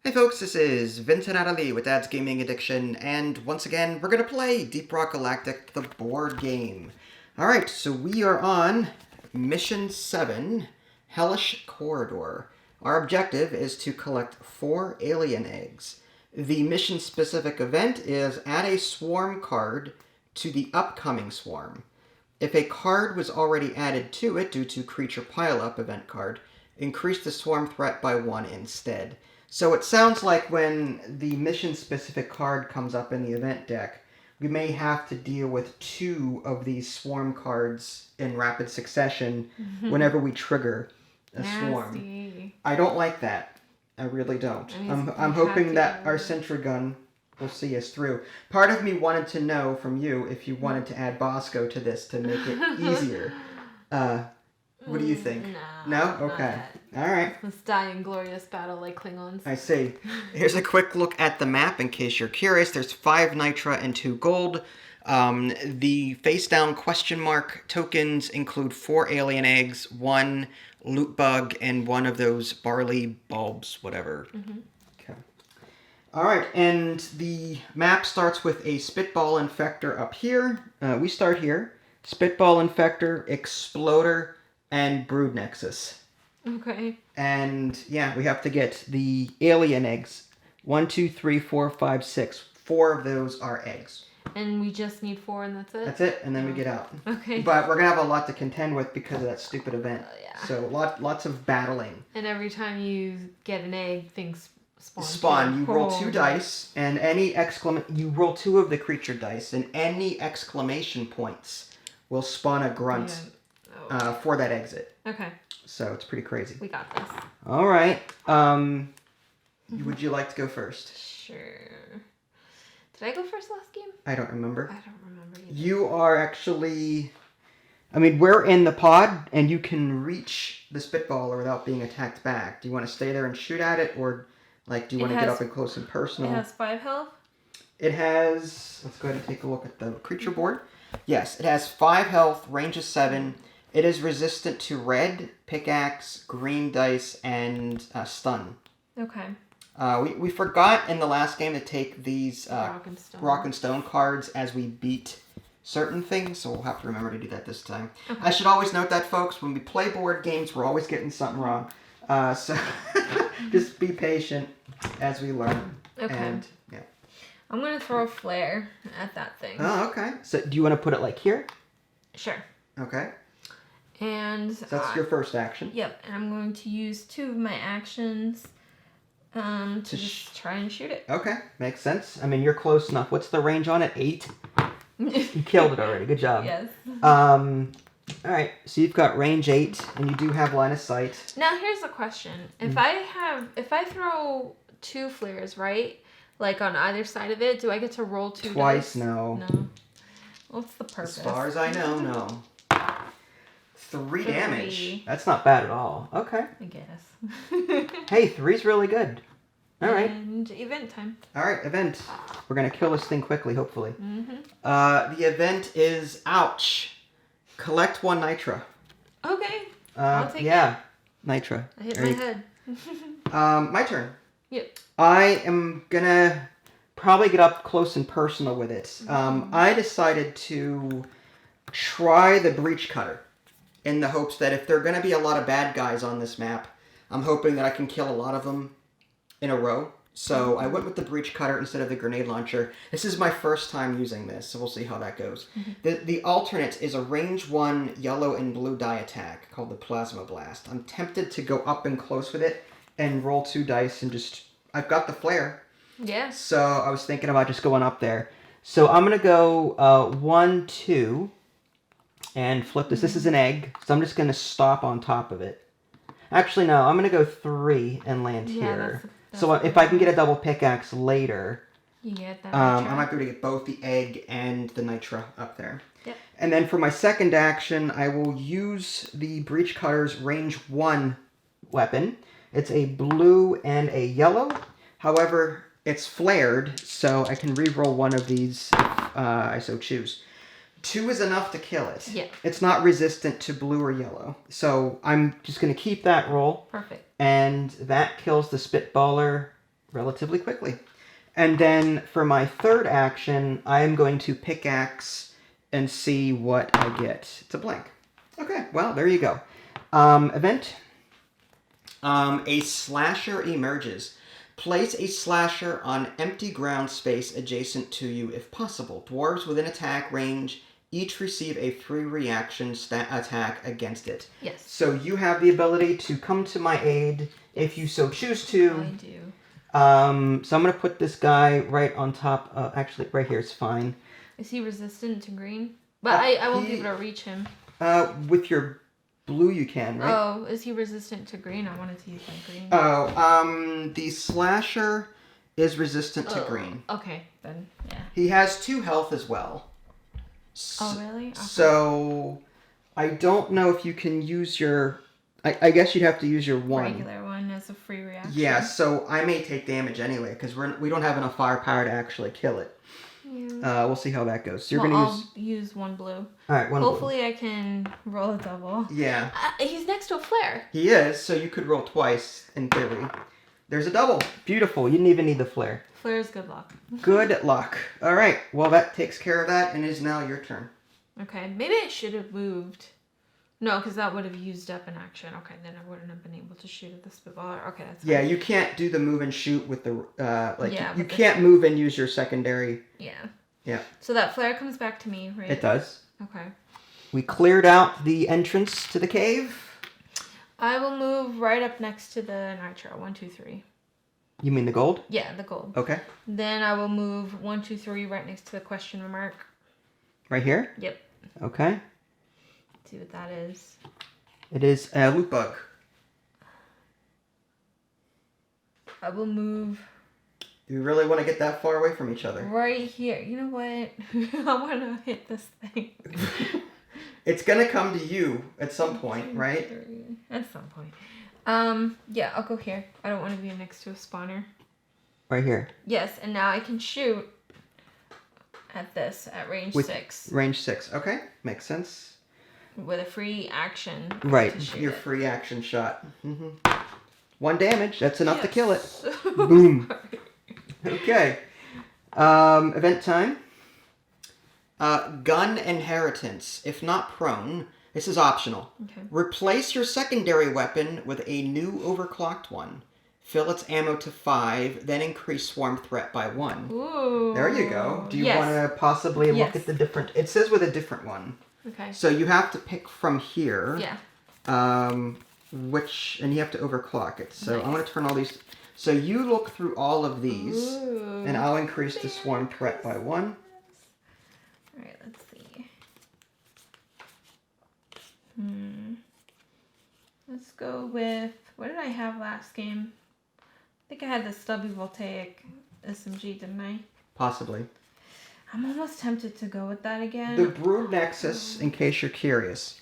Hey folks, this is Vincent Adali with Dad's Gaming Addiction, and once again, we're going to play Deep Rock Galactic, the board game. Alright, so we are on Mission 7, Hellish Corridor. Our objective is to collect 4 alien eggs. The mission-specific event is add a swarm card to the upcoming swarm. If a card was already added to it due to creature pile-up event card, increase the swarm threat by 1 instead. So it sounds like when the mission-specific card comes up in the event deck, we may have to deal with 2 of these swarm cards in rapid succession whenever we trigger a swarm. I don't like that. I really don't. I'm hoping that our sentry gun will see us through. Part of me wanted to know from you if you wanted to add Bosco to this to make it easier. What do you think? No? Okay. All right. Let's die in glorious battle like Klingons. I see. Here's a quick look at the map in case you're curious. There's 5 nitra and 2 gold. The face-down question mark tokens include 4 alien eggs, 1 loot bug, and 1 of those barley bulbs, whatever. Okay. All right, and the map starts with a Spitball Infector up here. We start here. Spitball Infector, Exploder, and Brood Nexus. Okay. And yeah, we have to get the alien eggs. 1, 2, 3, 4, 5, 6. 4 of those are eggs. And we just need 4 and that's it? That's it, and then we get out. Okay. But we're going to have a lot to contend with because of that stupid event. Yeah. So lots of battling. And every time you get an egg, things spawn. Spawn. You roll 2 dice, and any you roll 2 of the creature dice, and any exclamation points will spawn a grunt for that exit. Okay. So it's pretty crazy. We got this. All right. Would you like to go first? Sure. Did I go first last game? I don't remember. I don't remember either. You are actually... I mean, we're in the pod, and you can reach the Spitballer without being attacked back. Do you want to stay there and shoot at it, or do you want to get up and close and personal? It has 5 health? It has... Let's go ahead and take a look at the creature board. Yes, it has 5 health, range is 7. It is resistant to red, pickaxe, green dice, and stun. Okay. We forgot in the last game to take these rock and stone cards as we beat certain things, so we'll have to remember to do that this time. Okay. I should always note that, folks, when we play board games, we're always getting something wrong. So just be patient as we learn. Okay. And, yeah. I'm going to throw a flare at that thing. Oh, okay. So do you want to put it like here? Sure. Okay. And so that's your first action. Yep, and I'm going to use 2 of my actions to just try and shoot it. Okay, makes sense. I mean, you're close enough. What's the range on it? 8? You killed it already. Good job. Yes. All right, so you've got range 8, and you do have line of sight. Now, here's the question. If I throw 2 flares, right? Like on either side of it, do I get to roll 2 Twice, dice? no. No. What's the purpose? As far as I know, no. 3 damage. That's not bad at all. Okay. I guess. Hey, 3's really good. All right. And event time. All right, event. We're going to kill this thing quickly, hopefully. Mm-hmm. The event is, ouch, collect 1 nitra. Okay. I'll take it. Nitra. I hit my head. My turn. Yep. I am going to probably get up close and personal with it. I decided to try the breach cutter in the hopes that if there are going to be a lot of bad guys on this map, I'm hoping that I can kill a lot of them in a row. So I went with the breach cutter instead of the grenade launcher. This is my first time using this, so we'll see how that goes. The alternate is a range 1 yellow and blue die attack called the Plasma Blast. I'm tempted to go up and close with it and roll 2 dice and just... I've got the flare. Yeah. So I was thinking about just going up there. So I'm going to go 1, 2... and flip this. This is an egg, so I'm just going to stop on top of it. Actually, no, I'm going to go 3 and land here. That's so if I can get a double pickaxe later, you get that I might be able to get both the egg and the nitra up there. Yep. And then for my second action, I will use the breach cutter's range 1 weapon. It's a blue and a yellow. However, it's flared, so I can re-roll 1 of these if I so choose. 2 is enough to kill it. Yeah. It's not resistant to blue or yellow. So I'm just going to keep that roll. Perfect. And that kills the Spitballer relatively quickly. And then for my third action, I am going to pickaxe and see what I get. It's a blank. Okay, well, there you go. Event. A slasher emerges. Place a slasher on empty ground space adjacent to you if possible. Dwarves within attack range each receive a free reaction attack against it. Yes. So you have the ability to come to my aid if you so choose to. I do. So I'm going to put this guy right on top. Actually, right here is fine. Is he resistant to green? But I won't be able to reach him. With your blue you can, right? Oh, is he resistant to green? I wanted to use my green. Oh, the slasher is resistant to green. Okay, then, yeah. He has 2 health as well. Oh, really? Okay. So, I don't know if you can use your... I guess you'd have to use your 1. Regular one as a free reaction. Yeah, so I may take damage anyway, because we don't have enough firepower to actually kill it. Yeah. We'll see how that goes. So you're well, gonna I'll use 1 blue. Alright, 1 Hopefully blue. I can roll a double. Yeah. He's next to a flare. He is, so you could roll twice, in theory. There's a double. Beautiful. You didn't even need the flare. Flare is good luck. Good luck. Alright, well that takes care of that, and is now your turn. Okay, maybe it should have moved. No, because that would have used up an action. Okay, then I wouldn't have been able to shoot at the spitballer. Okay, that's fine. Yeah, you can't do the move and shoot with the, you with can't move and use your secondary. Yeah. Yeah. So that flare comes back to me, right? It does. Okay. We cleared out the entrance to the cave. I will move right up next to the nitro. 1, 2, 3. You mean the gold? Yeah, the gold. Okay. Then I will move 1, 2, 3 right next to the question mark. Right here? Yep. Okay. Let's see what that is. It is a loot bug. I will move Do we really want to get that far away from each other? right here. You know what? I want to hit this thing. It's going to come to you at some point, right? At some point. Yeah, I'll go here. I don't want to be next to a spawner. Right here. Yes, and now I can shoot at this at range 6. Range 6. Okay. Makes sense. With a free action. Right. To shoot Your it. free action shot. 1 damage. That's enough to kill it. Yes. Boom. Okay. Event time. Gun inheritance. If not prone, this is optional. Okay. Replace your secondary weapon with a new overclocked one. Fill its ammo to 5, then increase swarm threat by 1. Ooh. There you go. Do you Yes. want to possibly look Yes. at the different... It says with a different one. Okay. So you have to pick from here. Yeah. And you have to overclock it. So Nice. I'm going to turn all these... So you look through all of these, Ooh. and I'll increase the swarm threat by 1. Alright, let's see. Let's go with... What did I have last game? I think I had the stubby voltaic SMG, didn't I? Possibly. I'm almost tempted to go with that again. The Brood Nexus, in case you're curious,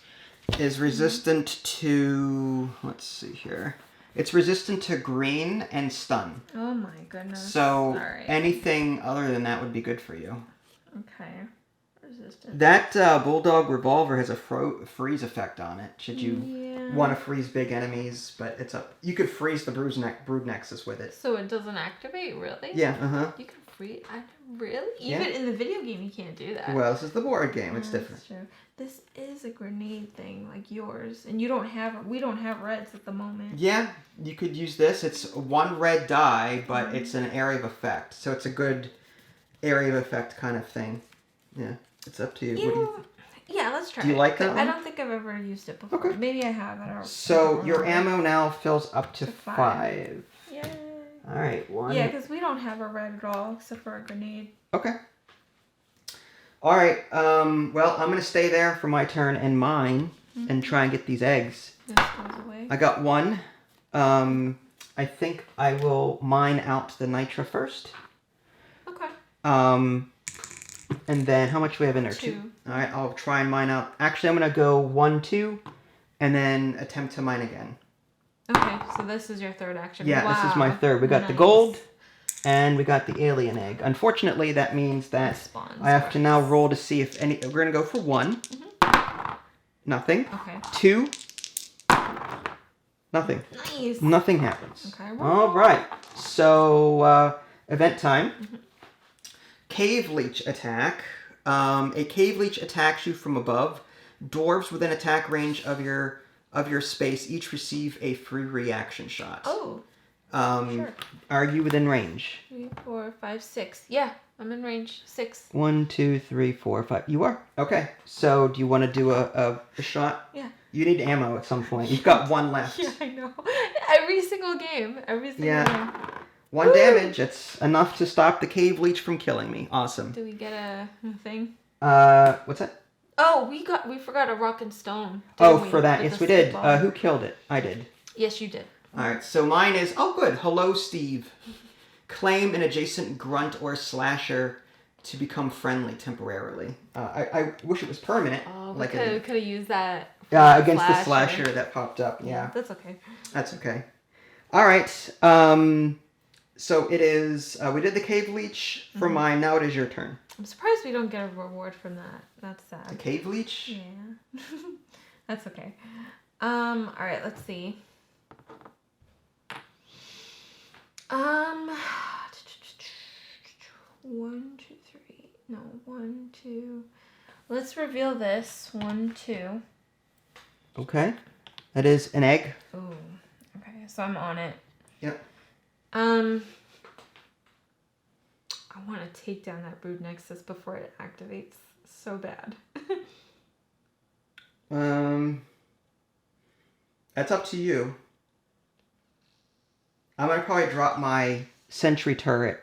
is resistant to... Let's see here. It's resistant to green and stun. Oh my goodness. So Alright. anything other than that would be good for you. Okay. Resistant. That Bulldog Revolver has a freeze effect on it. Should you want to freeze big enemies, but it's up. You could freeze the Brood Nexus with it. So it doesn't activate, really? Yeah, uh-huh. You can freeze... Really? Even in the video game you can't do that. Well, this is the board game. It's different. That's true. This is a grenade thing like yours. And we don't have reds at the moment. Yeah, you could use this. It's 1 red die, but it's an area of effect. So it's a good area of effect kind of thing. Yeah, it's up to you. Yeah, let's try it. Do you like that I one? don't think I've ever used it before. Okay. Maybe I have. I don't So your remember. ammo now fills up to 5. Yay. All right, 1. Yeah, because we don't have a red at all except for a grenade. Okay. All right. Well, I'm gonna stay there for my turn and mine, and try and get these eggs. This goes away. I got 1. I think I will mine out the nitra first. Okay. And then how much do we have in there? 2. All right. I'll try and mine out. Actually, I'm gonna go 1, 2, and then attempt to mine again. Okay, so this is your third action. Yeah, wow. this is my third. We got the gold, and we got the alien egg. Unfortunately, that means that I have to now roll to see if any... We're going to go for 1. Nothing. Okay. 2. Nothing. Nice. Nothing happens. Okay. All right. So, event time. Cave Leech attack. A Cave Leech attacks you from above. Dwarves within attack range of your space each receive a free reaction shot. Oh. Sure. Are you within range? 3, 4, 5, 6. Yeah, I'm in range. 6. 1, 2, 3, 4, 5. You are? Okay. So do you want to do a shot? Yeah. You need ammo at some point. You've got one left. Yeah, I know. Every single game. Game. 1 Woo! damage. It's enough to stop the Cave Leech from killing me. Awesome. Do we get a thing? What's that? Oh, we forgot a rock and stone. For that. Yes, we did. Who killed it? I did. Yes, you did. Alright, so mine is, good. Hello, Steve. Claim an adjacent grunt or slasher to become friendly temporarily. I wish it was permanent. Oh, we like could have used that. Against the slasher that popped up, yeah. That's okay. That's okay. Alright, so it is, we did the Cave Leech for mine, now it is your turn. I'm surprised we don't get a reward from that. That's sad. The Cave Leech? Yeah. That's okay. Alright, let's see. 1, 2, 3. No, 1, 2. Let's reveal this. 1, 2. Okay. That is an egg. Ooh. Okay, so I'm on it. Yep. I want to take down that brood nexus before it activates. So bad. That's up to you. I'm going to probably drop my sentry turret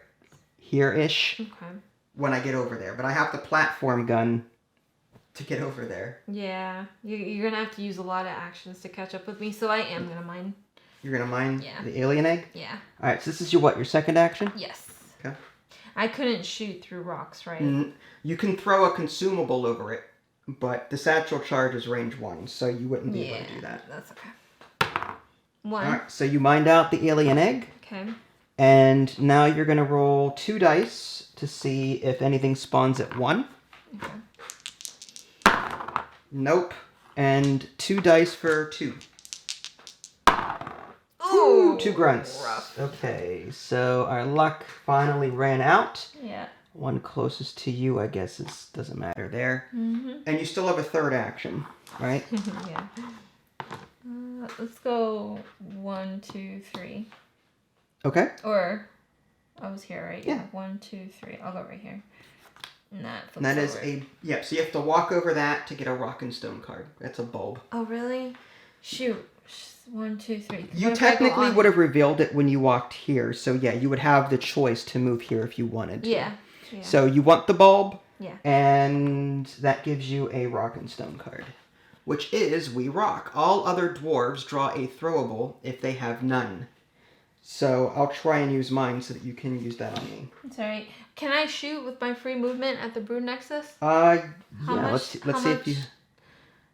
here-ish when I get over there. But I have the platform gun to get over there. Yeah. You're going to have to use a lot of actions to catch up with me, so I am going to mine. You're going to mine the alien egg? Yeah. All right, so this is your second action? Yes. Okay. I couldn't shoot through rocks, right? You can throw a consumable over it, but the satchel charge is range 1, so you wouldn't be able to do that. That's okay. 1. All right, so you mined out the alien egg. Okay. And now you're going to roll 2 dice to see if anything spawns at 1. Okay. Nope. And 2 dice for 2. Ooh, 2 grunts. rough. Okay, so our luck finally ran out. Yeah. One closest to you, I guess, doesn't matter there. Mm-hmm. And you still have a third action, right? Yeah. Let's go 1, 2, 3. Okay. Or I was here, right? Yeah. 1, 2, 3. I'll go right here. And that is so you have to walk over that to get a rock and stone card. That's a bulb. Oh, really? Shoot. 1, 2, 3. You technically would have revealed it when you walked here, so yeah, you would have the choice to move here if you wanted to. Yeah. So you want the bulb, yeah, and that gives you a rock and stone card, which is We Rock. All other dwarves draw a throwable if they have none. So I'll try and use mine so that you can use that on me. That's alright. Can I shoot with my free movement at the brood nexus? Yeah. Let's see if you.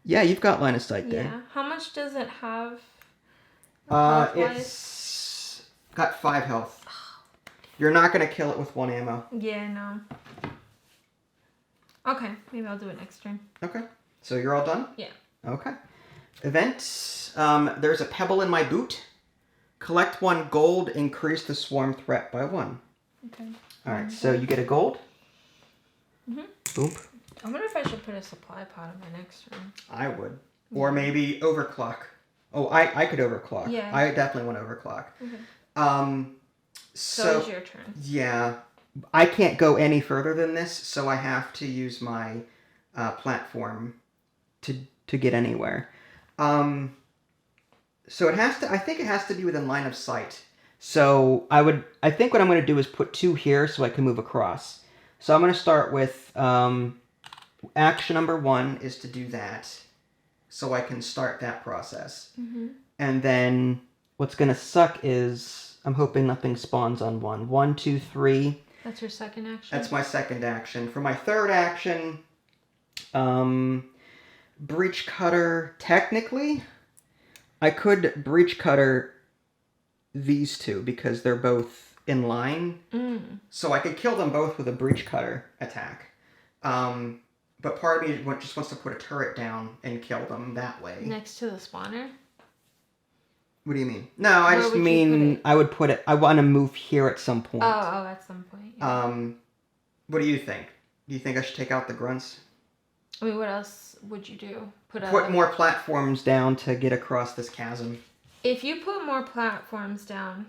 Yeah, you've got line of sight there. Yeah. How much does it have? It's got 5 health. You're not gonna kill it with 1 ammo. Yeah, no. Okay, maybe I'll do it next turn. Okay. So you're all done? Yeah. Okay. Events. There's a pebble in my boot. Collect 1 gold, increase the swarm threat by 1. Okay. Alright, so you get a gold. Mhm. Boop. I wonder if I should put a supply pod in my next turn. I would. Or maybe overclock. Oh, I could overclock. Yeah. I definitely want overclock. Okay. So it's your turn. Yeah. I can't go any further than this, so I have to use my platform to get anywhere. So it has to. I think it has to be within line of sight. So I think what I'm going to do is put 2 here so I can move across. So I'm going to start with action number 1 is to do that, so I can start that process. Mm-hmm. And then what's going to suck is I'm hoping nothing spawns on 1. 1, 2, 3. That's your second action? That's my second action. For my third action, breach cutter. Technically, I could breach cutter these 2 because they're both in line. So I could kill them both with a breach cutter attack. But part of me just wants to put a turret down and kill them that way. Next to the spawner? What do you mean? No, I just mean I would put it. I want to move here at some point. Oh, at some point. Yeah. What do you think? Do you think I should take out the grunts? I mean, what else would you do? Put more platforms down to get across this chasm. If you put more platforms down,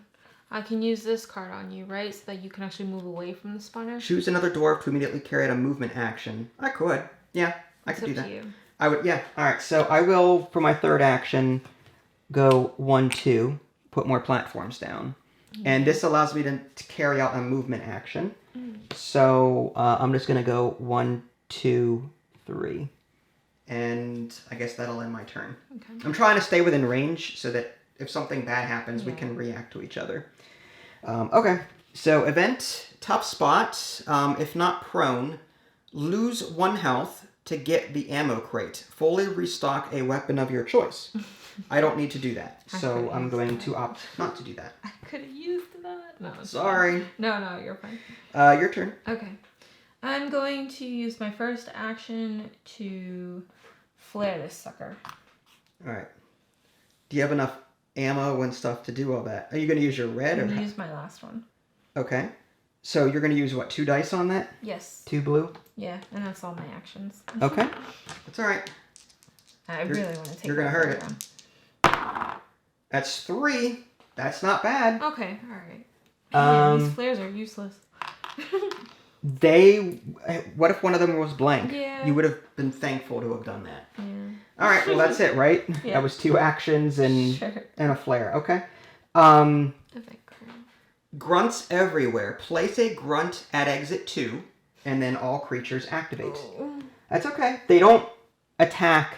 I can use this card on you, right? So that you can actually move away from the spawner. Choose another dwarf to immediately carry out a movement action. I could. Yeah, I could do that. You. I would. Yeah. All right. So I will, for my third action, go 1, 2. Put more platforms down, and this allows me to carry out a movement action. So I'm just gonna go 1, 2, 3. And I guess that'll end my turn. Okay. I'm trying to stay within range so that if something bad happens, we can react to each other. Okay, so event, tough spot. If not prone, lose 1 health to get the ammo crate. Fully restock a weapon of your choice. I don't need to do that, so I'm going to opt not to do that. I could have used that. No, sorry. Fine. No, you're fine. Your turn. Okay. I'm going to use my first action to flare this sucker. Alright. Do you have enough ammo and stuff to do all that? Are you going to use your red? I'm going to use my last one. Okay. So you're going to use, what, 2 dice on that? Yes. 2 blue? Yeah, and that's all my actions. Okay. That's alright. Really want to take You're going to hurt it. That's 3. That's not bad. Okay, alright. These flares are useless. What if one of them was blank? Yeah. You would have been thankful to have done that. Yeah. All right, well that's it, right? Yeah. That was 2 actions and a flare. Okay. Grunts everywhere. Place a grunt at exit 2, and then all creatures activate. Oh. That's okay. They don't attack.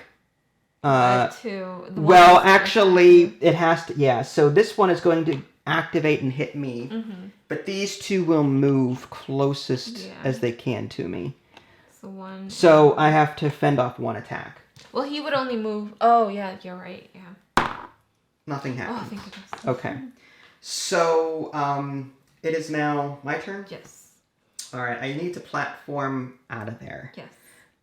Well, actually, it has to. Yeah. So this one is going to activate and hit me. Mm-hmm. But these 2 will move closest as they can to me. So I have to fend off 1 attack. Well, he would only move... Oh, yeah, you're right. Yeah. Nothing happened. Oh, thank goodness. Okay. So, it is now my turn? Yes. Alright, I need to platform out of there. Yes.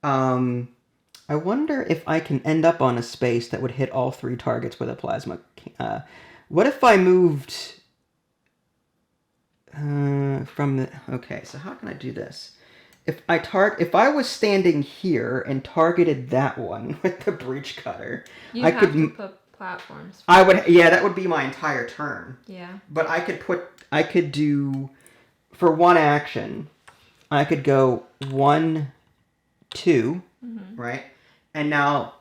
I wonder if I can end up on a space that would hit all 3 targets with a plasma... what if I moved... from the... Okay, so how can I do this? If I was standing here and targeted that one with the breach cutter, I could put platforms. I would, that would be my entire turn. Yeah. But I could do, for 1 action, I could go 1, 2, right? And now,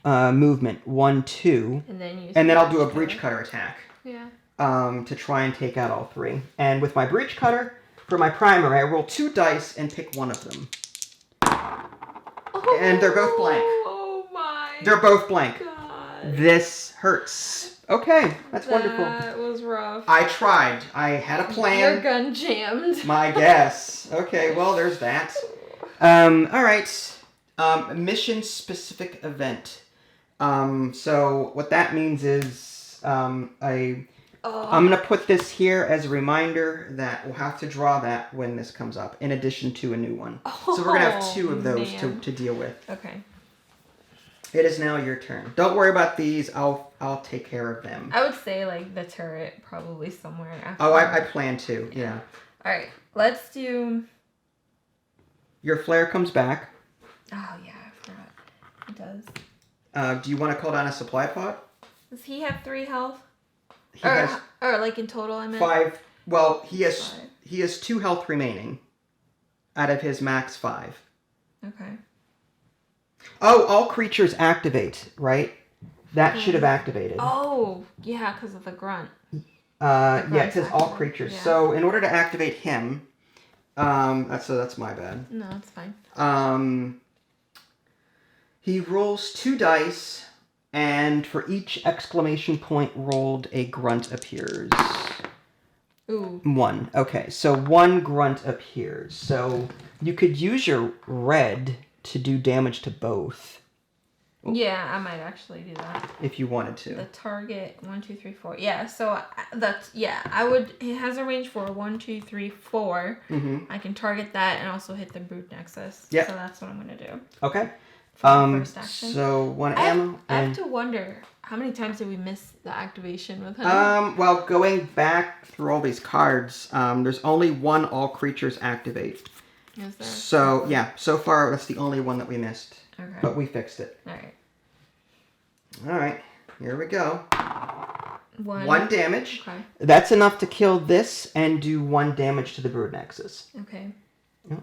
movement 1, 2, and then I'll do a breach cutter attack. Yeah. To try and take out all 3. And with my breach cutter, for my primary, I roll 2 dice and pick one of them. And they're both blank. Oh my. They're both blank. God. This hurts. Okay, that's wonderful. That was rough. I tried. I had a plan. Your gun jammed. My guess. Okay, well, there's that. All right. Mission specific event. So what that means is I'm going to put this here as a reminder that we'll have to draw that when this comes up, in addition to a new one. So we're going to have 2 of those to deal with. Okay. It is now your turn. Don't worry about these. I'll take care of them. I would say, like, the turret probably somewhere after. Oh, I plan to, yeah. All right, let's do... Your flare comes back. Oh, yeah, I forgot. It does. Do you want to call down a supply pod? Does he have 3 health? Has or like in total, I meant? 5. Well, he has 2 health remaining out of his max 5. Okay. Oh, all creatures activate, right? That should have activated. Oh, yeah, because of the grunt. Yeah, it says all creatures. Yeah. So in order to activate him, that's my bad. No, that's fine. He rolls 2 dice. And for each exclamation point rolled, a grunt appears. Ooh. 1. Okay, so 1 grunt appears. So you could use your red to do damage to both. Yeah, I might actually do that. If you wanted to. The target, 1, 2, 3, 4. Yeah, so that's, I would, it has a range for 1, 2, 3, 4. Mm-hmm. I can target that and also hit the brute nexus. Yeah. So that's what I'm going to do. Okay. for the first action. So 1 ammo. I have to wonder, how many times did we miss the activation with him? Well, going back through all these cards, there's only one all creatures activate. Is there? So, yeah, so far that's the only one that we missed. Okay. But we fixed it. Alright. Alright, here we go. 1 damage. Okay. That's enough to kill this and do 1 damage to the Brood Nexus. Okay. Yep.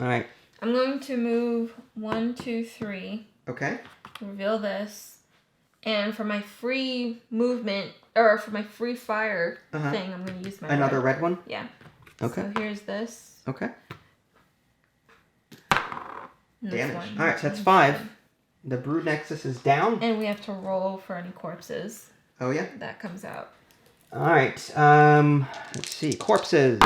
Alright. I'm going to move 1, 2, 3. Okay. Reveal this. And for my free movement, or for my free fire thing, I'm going to use my Another red one? Yeah. Okay. So here's this. Okay. Damage. One. Alright, so that's 5. The Brood Nexus is down. And we have to roll for any corpses. Oh, yeah? That comes out. Alright, let's see. Corpses.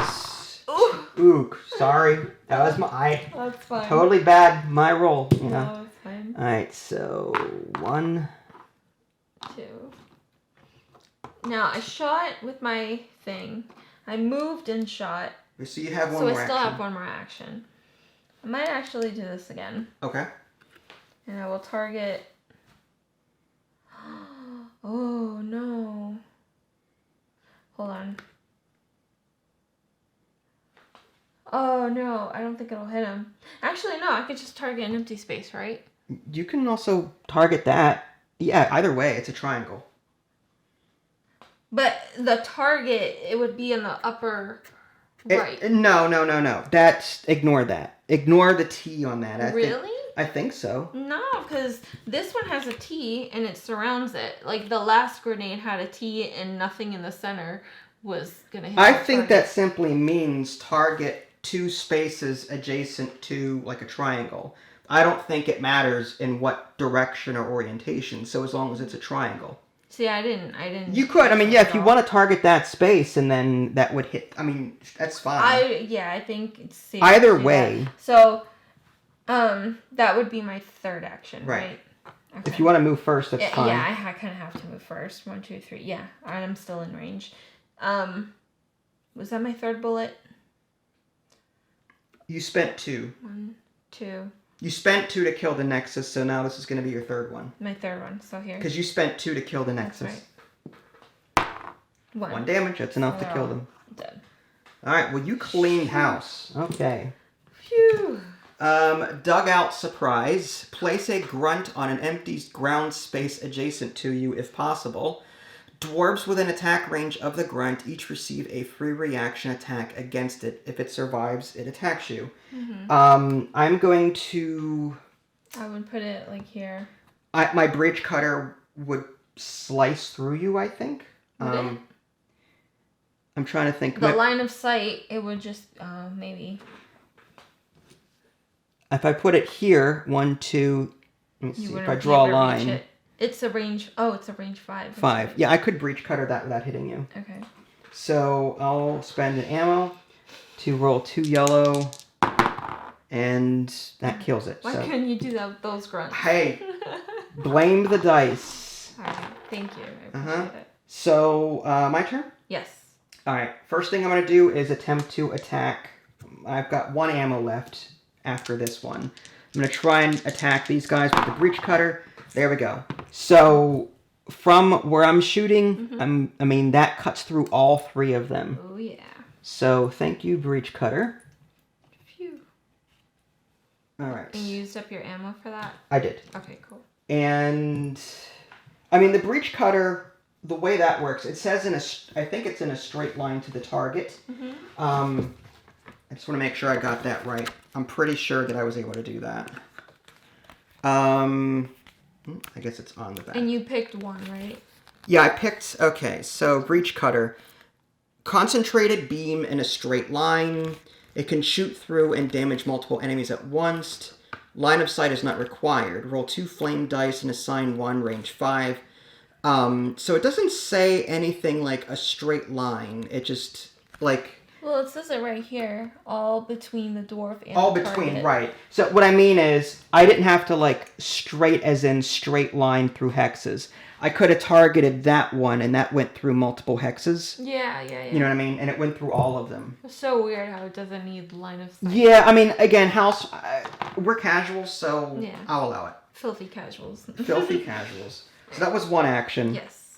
Ooh! Ooh, sorry. That was my... That's fine. Totally bad. My roll, you know. No, it's fine. Alright, so 1. 2. Now, I shot with my thing. I moved and shot. So you have one So more I still action. have one more action. I might actually do this again. Okay. And I will target... Oh, no. Hold on. Oh, no. I don't think it'll hit him. Actually, no. I could just target an empty space, right? You can also target that. Yeah, either way, it's a triangle. But the target, it would be in the upper right. No. Ignore that. Ignore the T on that. Really? I think so. No, because this one has a T and it surrounds it. Like the last grenade had a T and nothing in the center was going to hit I the think target. that simply means target 2 spaces adjacent to like a triangle. I don't think it matters in what direction or orientation, so as long as it's a triangle. See, I didn't. You could, if you want to target that space and then that would hit, that's fine. I think it's safe Either to do way. that. So, that would be my third action, right? Okay. If you want to move first, that's fine. Yeah, I kind of have to move first. 1, 2, 3. Yeah, I'm still in range. Was that my third bullet? You spent 2. 1, 2. You spent 2 to kill the Nexus, so now this is going to be your third one. My third one, so here. Because you spent 2 to kill the Nexus. That's right. 1 damage, that's enough to kill them. Dead. Alright, well you cleaned house. Okay. Phew. Dugout surprise. Place a grunt on an empty ground space adjacent to you if possible. Dwarves within attack range of the grunt each receive a free reaction attack against it. If it survives, it attacks you. Mm-hmm. I'm going to... I would put it like here. My bridge cutter would slice through you, I think. Would it? I'm trying to think. The line of sight, it would just, maybe. If I put it here, 1, 2... Let me see. If I be draw a able to reach line... it. It's a range... Oh, it's a range 5. 5. Yeah, I could breach cutter that without hitting you. Okay. So I'll spend an ammo to roll 2 yellow, and that kills it. Why so. couldn't you do that with those grunts? Hey, blame the dice. Alright, thank you. I appreciate it. So, my turn? Yes. Alright, first thing I'm going to do is attempt to attack. I've got 1 ammo left after this one. I'm going to try and attack these guys with the breach cutter. There we go. So, from where I'm shooting, that cuts through all 3 of them. Oh, yeah. So, thank you, breach cutter. Phew. Alright. And you used up your ammo for that? I did. Okay, cool. And, the breach cutter, the way that works, it says I think it's in a straight line to the target. I just want to make sure I got that right. I'm pretty sure that I was able to do that. I guess it's on the back. And you picked 1, right? Yeah, I picked... Okay, so breach cutter. Concentrated beam in a straight line. It can shoot through and damage multiple enemies at once. Line of sight is not required. Roll 2 flame dice and assign 1, range 5. So it doesn't say anything like a straight line. It just, Well, it says it right here. All between the dwarf and All the between, target. right. So what I mean is, I didn't have to, like, straight as in straight line through hexes. I could have targeted that one, and that went through multiple hexes. Yeah. You know what I mean? And it went through all of them. It's so weird how it doesn't need line of sight. Yeah, I mean, again, house, we're casuals, so Yeah. I'll allow it. Filthy casuals. Filthy casuals. So that was one action. Yes.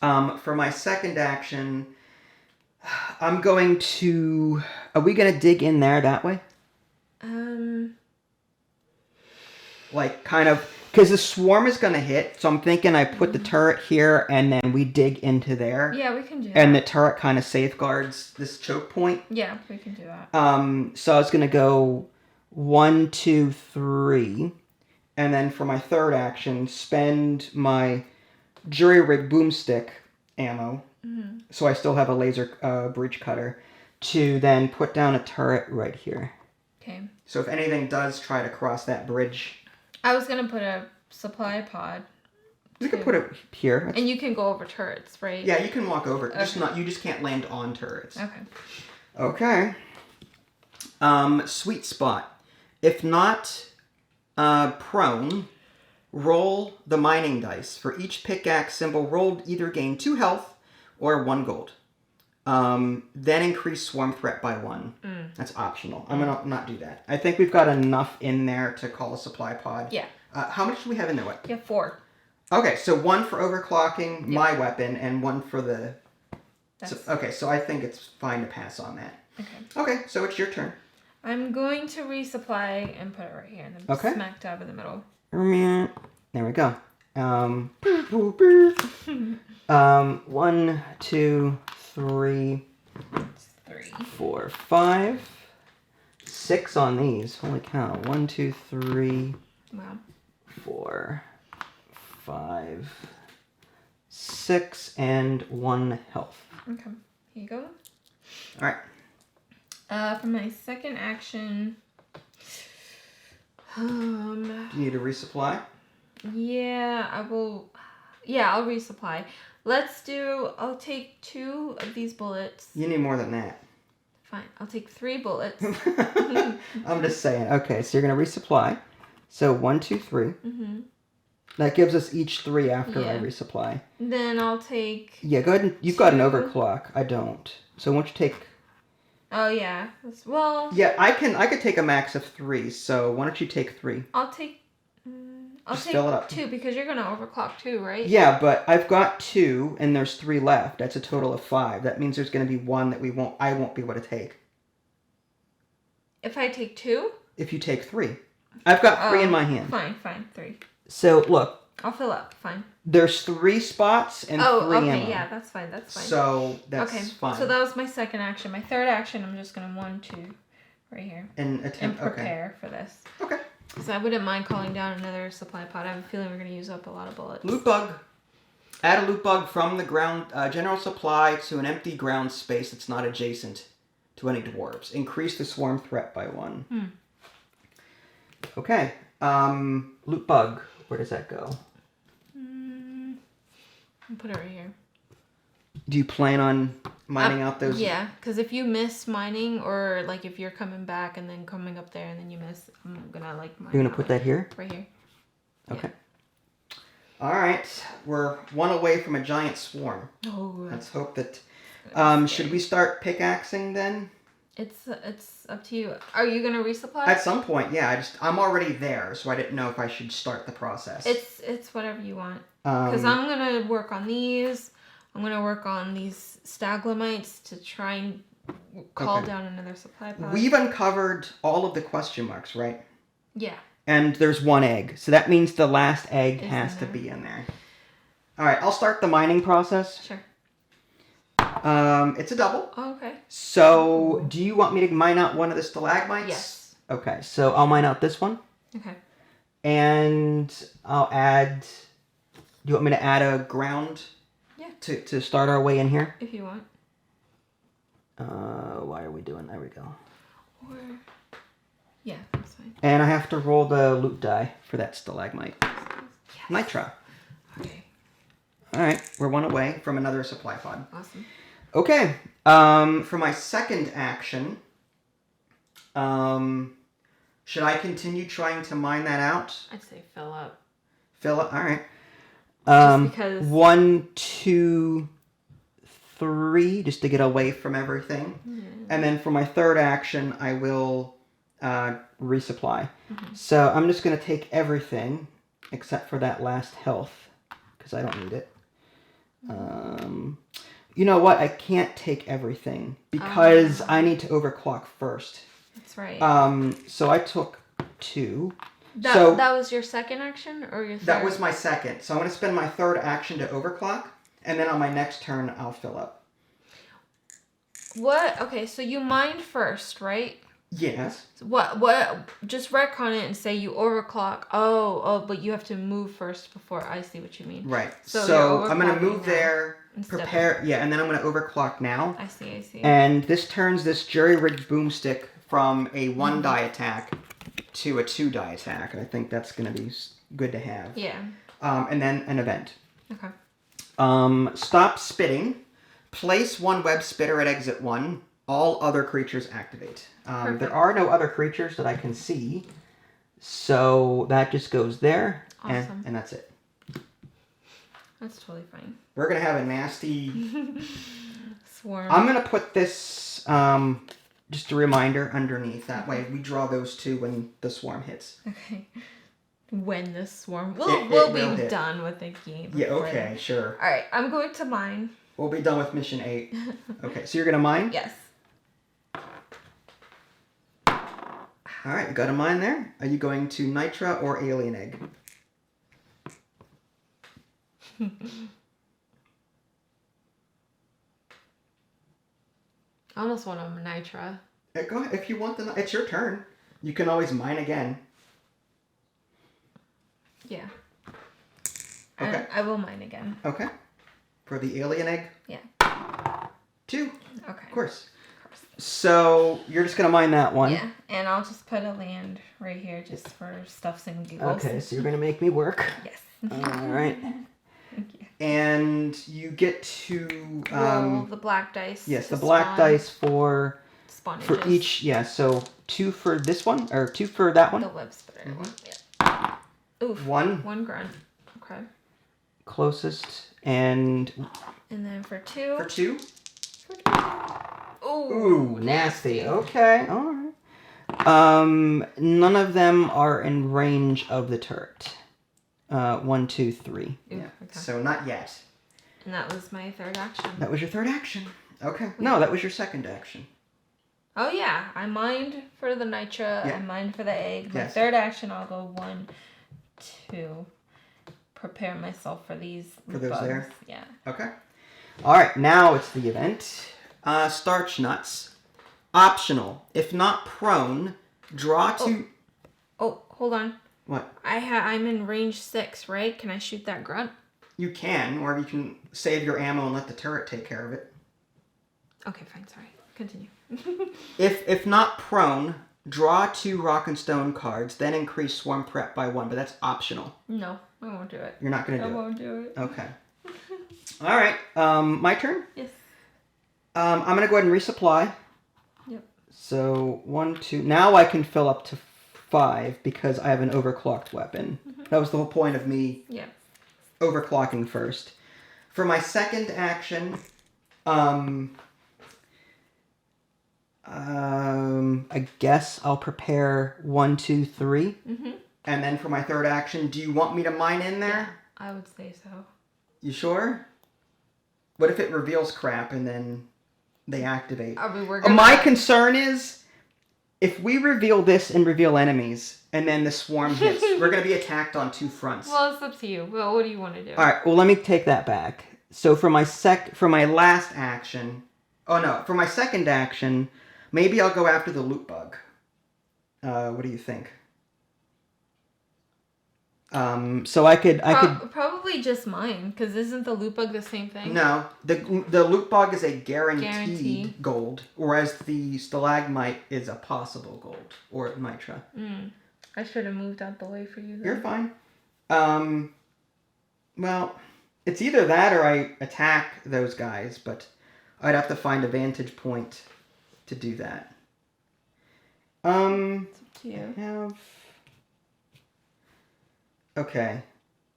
For my second action, I'm going to... Are we going to dig in there that way? Like, kind of... Because the swarm is going to hit, so I'm thinking I put the turret here, and then we dig into there. Yeah, we can do that. And the turret kind of safeguards this choke point. Yeah, we can do that. So I was going to go 1, 2, 3. And then for my third action, spend my jury rig boomstick ammo. Mm-hmm. So I still have a laser breach cutter. To then put down a turret right here. Okay. So if anything does try to cross that bridge... I was going to put a supply pod. You can put it here. And you can go over turrets, right? Yeah, you can walk over. Okay. You just can't land on turrets. Okay. Okay. Sweet spot. If not prone, roll the mining dice. For each pickaxe symbol rolled, either gain 2 health or 1 gold. Then increase swarm threat by 1. That's optional. I'm gonna not do that. I think we've got enough in there to call a supply pod. Yeah. How much do we have in there? What? Yeah, 4. Okay, so 1 for overclocking my weapon and 1 for the... So I think it's fine to pass on that. Okay, so it's your turn. I'm going to resupply and put it right here in the smack dab in the middle. There we go. 1, 2, 3, 4, 5, 6 on these. Holy cow. 1, 2, 3, wow. 4, 5, 6, and 1 health. Okay, here you go. All right. For my second action, Do you need a resupply? yeah, I will. Yeah, I'll resupply. I'll take 2 of these bullets. You need more than that. Fine, I'll take 3 bullets. I'm just saying. Okay, so you're going to resupply. So 1, 2, 3. Mm-hmm. That gives us each 3 after I resupply. Then I'll take... Yeah, go ahead. You've got an overclock. I don't. So why don't you take... Oh, yeah. Well... Yeah, I could take a max of 3, so why don't you take 3? I'll take... fill it up. 2 because you're going to overclock 2, right? Yeah, but I've got 2 and there's 3 left. That's a total of 5. That means there's going to be 1 that I won't be able to take. If I take 2? If you take 3. I've got 3 in my hand. Fine, 3. So, look. I'll fill up, fine. There's 3 spots and 3 okay, ammo. yeah, that's fine. So, that's fine. So that was my second action. My third action, I'm just going to 1, 2, right here. And prepare for this. Okay. So I wouldn't mind calling down another supply pod. I have a feeling we're going to use up a lot of bullets. Loot bug. Add a loot bug from the ground general supply to an empty ground space that's not adjacent to any dwarves. Increase the swarm threat by 1. Okay. Loot bug. Where does that go? I'll put it right here. Do you plan on mining out those? Yeah, because if you miss mining, or like if you're coming back and then coming up there and then you miss, I'm gonna like mine. You're gonna put that here? Right here. Okay. Yeah. All right, we're 1 away from a giant swarm. Oh. Let's hope that. Should we start pickaxing then? It's up to you. Are you gonna resupply? At some point, yeah. I'm already there, so I didn't know if I should start the process. It's whatever you want. Because I'm gonna work on these. I'm gonna work on these staglamites to try and call down another supply pod. We've uncovered all of the question marks, right? Yeah. And there's 1 egg, so that means the last egg has to be in there. All right, I'll start the mining process. Sure. It's a double. Oh, okay. So, do you want me to mine out one of the stalagmites? Yes. Okay, so I'll mine out this one. Okay. And I'll add... Do you want me to add a ground? Yeah. To start our way in here? If you want. Why are we doing... There we go. Or... Yeah, that's fine. And I have to roll the loot die for that stalagmite. Yes. Nitro. Okay. Alright, we're 1 away from another supply pod. Awesome. Okay. For my second action, should I continue trying to mine that out? I'd say fill up. Fill up. All right. Just because 1, 2, 3, just to get away from everything. And then for my third action, I will resupply. So I'm just going to take everything except for that last health because I don't need it. You know what? I can't take everything because I need to overclock first. That's right. So I took 2. That was your second action or your third? That was my second. So I'm going to spend my third action to overclock, and then on my next turn, I'll fill up. What? Okay, so you mined first, right? Yes. What? Just retcon it and say you overclock. Oh, but you have to move first before I see what you mean. Right. So I'm going to move there, prepare, and then I'm going to overclock now. I see. And this turns this jury-rigged boomstick from a 1-die attack to a 2-die attack. I think that's going to be good to have. Yeah. And then an event. Okay. Stop spitting. Place 1 web spitter at exit 1. All other creatures activate. There are no other creatures that I can see. So that just goes there. Awesome. And that's it. That's totally fine. We're going to have a nasty swarm. I'm going to put this, just a reminder underneath. That way we draw those 2 when the swarm hits. Okay. When the swarm... We'll be done with the game. Yeah, okay, sure. Alright, I'm going to mine. We'll be done with mission 8. Okay, so you're going to mine? Yes. Alright, you got a mine there. Are you going to Nitra or Alien Egg? I almost want a Nitra. Go ahead. If you want it's your turn. You can always mine again. Yeah. Okay. I will mine again. Okay. For the Alien Egg? Yeah. 2. Okay. Of course. So you're just gonna mine that one. Yeah, and I'll just put a land right here just for stuffs and giggles. Okay, so you're gonna make me work. Yes. All right. Thank you. And you get to roll the black dice. Yes, the black dice for each. Yeah, so 2 for this one or 2 for that one. The web spitter one. Yeah. Oof. 1. 1 grunt. Okay. Closest and then for 2. For 2. Ooh, nasty. Okay, all right. None of them are in range of the turret. 1, 2, 3. Ooh, yeah. okay. So not yet. And that was my third action. That was your third action. Okay. No, that was your second action. Oh yeah, I mined for the Nitra. Yeah. I mined for the egg. My Yes. third action, I'll go 1, 2. Prepare myself for these. For those bugs. there? Yeah. Okay. All right, now it's the event. Starch nuts. Optional. If not prone, draw 2... Oh, hold on. What? I'm in range 6, right? Can I shoot that grunt? You can, or you can save your ammo and let the turret take care of it. Okay, fine. Sorry. Continue. If not prone, draw 2 rock and stone cards, then increase swarm prep by 1, but that's optional. No, I won't do it. You're not going to do it? I won't do it. Okay. All right. My turn? Yes. I'm going to go ahead and resupply. Yep. So 1, 2. Now I can fill up to 5 because I have an overclocked weapon. That was the whole point of me overclocking first. For my second action, I guess I'll prepare 1, 2, 3. And then for my third action, do you want me to mine in there? Yeah, I would say so. You sure? What if it reveals crap and then they activate? My concern is, if we reveal this and reveal enemies, and then the swarm hits, we're going to be attacked on 2 fronts. Well, it's up to you. Well, what do you want to do? All right. Well, let me take that back. So for my last action, for my second action, maybe I'll go after the loot bug. What do you think? So I could probably just mine, because isn't the loot bug the same thing? No, the loot bug is a guaranteed gold, whereas the stalagmite is a possible gold or nitra. I should have moved out the way for you. Then. You're fine. Well, it's either that or I attack those guys, but I'd have to find a vantage point to do that. It's up to you. Okay.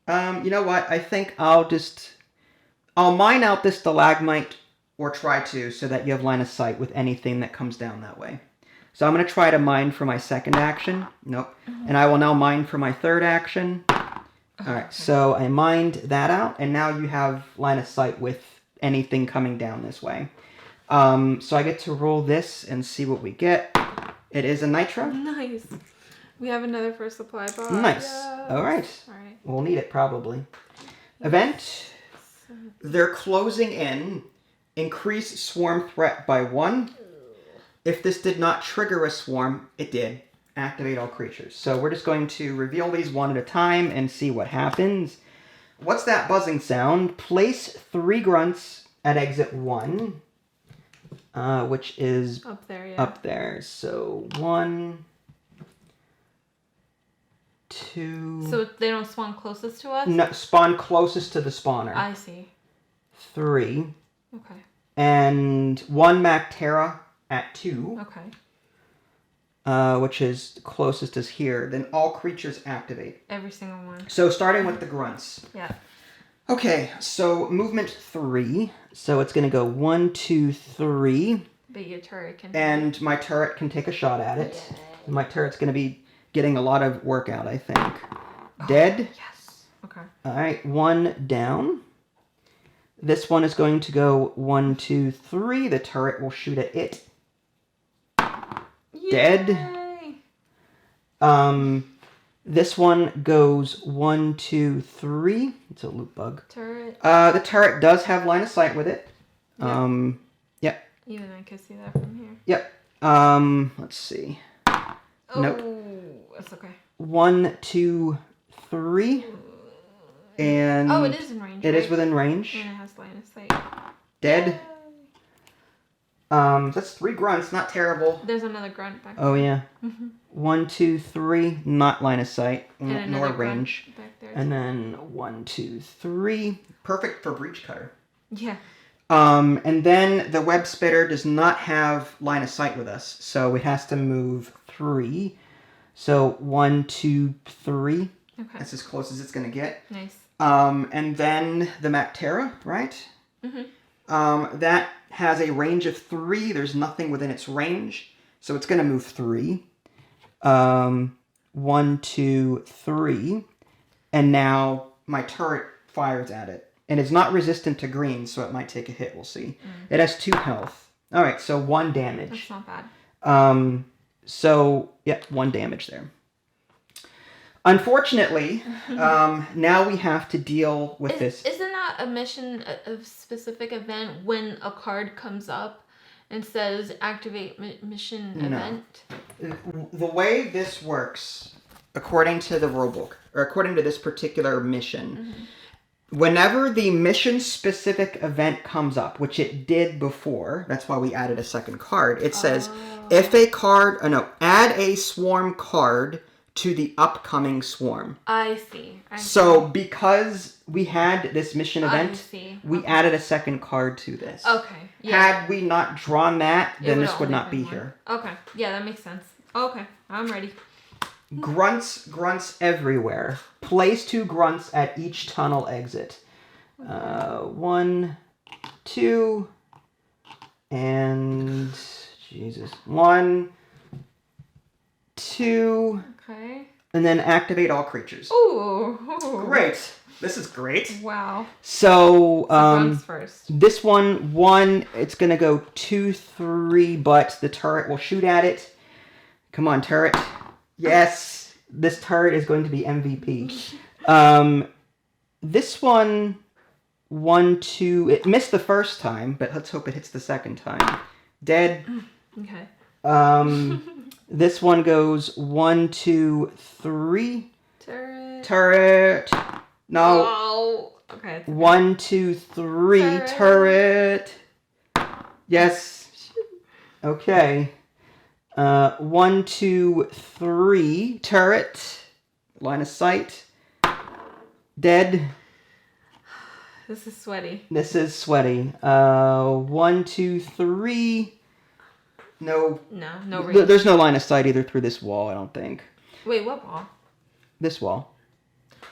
You know what? I think I'll mine out this stalagmite, or try to, so that you have line of sight with anything that comes down that way. So I'm going to try to mine for my second action. Nope. And I will now mine for my third action. Alright, so I mined that out, and now you have line of sight with anything coming down this way. So I get to roll this and see what we get. It is a nitro. Nice. We have another for supply box. Nice. Yes. Alright. Alright. We'll need it probably. Event. They're closing in. Increase swarm threat by 1. If this did not trigger a swarm, it did. Activate all creatures. So we're just going to reveal these one at a time and see what happens. What's that buzzing sound? Place 3 grunts at exit 1, which is up there, yeah. Up there. So 1, 2... So they don't spawn closest to us? No, spawn closest to the spawner. I see. 3. Okay. And 1 Mactera at 2. Okay. Which is closest is here. Then all creatures activate. Every single one. So starting with the grunts. Yeah. Okay, so movement 3. So it's going to go 1, 2, 3. But your turret can... And my turret can take a shot at it. Yeah. My turret's going to be getting a lot of work out, I think. Dead. Yes. Okay. Alright, 1 down. This one is going to go 1, 2, 3. The turret will shoot at it. Yay! Dead. This one goes 1, 2, 3. It's a loot bug. Turret. The turret does have line of sight with it. Yep. Yep. Even I can see that from here. Yep. Let's see. Oh, nope. That's okay. 1, 2, 3. And oh, it is in range. It is within range. And it has line of sight. Dead. Yay. That's 3 grunts, not terrible. There's another grunt back there. Oh yeah. 1, 2, 3, not line of sight, and nor range. Back there and then 1, 2, 3. Perfect for breach cutter. Yeah. And then the web spitter does not have line of sight with us, so it has to move 3. So 1, 2, 3. Okay. That's as close as it's gonna get. Nice. And then the Mactera, right? That has a range of 3. There's nothing within its range, so it's gonna move 3. 1, 2, 3. And now my turret fires at it. And it's not resistant to green, so it might take a hit, we'll see. It has 2 health. Alright, so 1 damage. That's not bad. So, yeah, 1 damage there. Unfortunately, now we have to deal with this. Isn't that a mission, a specific event, when a card comes up and says activate mission event? The way this works, according to the rulebook, or according to this particular mission, whenever the mission-specific event comes up, which it did before, that's why we added a second card, it says, if a card, add a swarm card to the upcoming swarm. I see. So because we had this mission event, we added a second card to this. Okay. Yeah. Had we not drawn that, then this would not be here. Okay. Yeah, that makes sense. Okay, I'm ready. Grunts everywhere. Place 2 grunts at each tunnel exit. 1, 2, and Jesus. 1, 2. Okay. And then activate all creatures. Ooh. Great. This is great. Wow. So, grunts first. This one, it's gonna go 2, 3, but the turret will shoot at it. Come on, turret. Yes. This turret is going to be MVP. This one, 1, 2, it missed the first time, but let's hope it hits the second time. Dead. Okay. This one goes 1, 2, 3. Turret. No. Oh. Okay. 1, 2, 3. Turret. Yes. Okay. 1, 2, 3. Turret. Line of sight. Dead. This is sweaty. This is sweaty. 1, 2, 3. No. No range. There's no line of sight either through this wall, I don't think. Wait, what wall? This wall.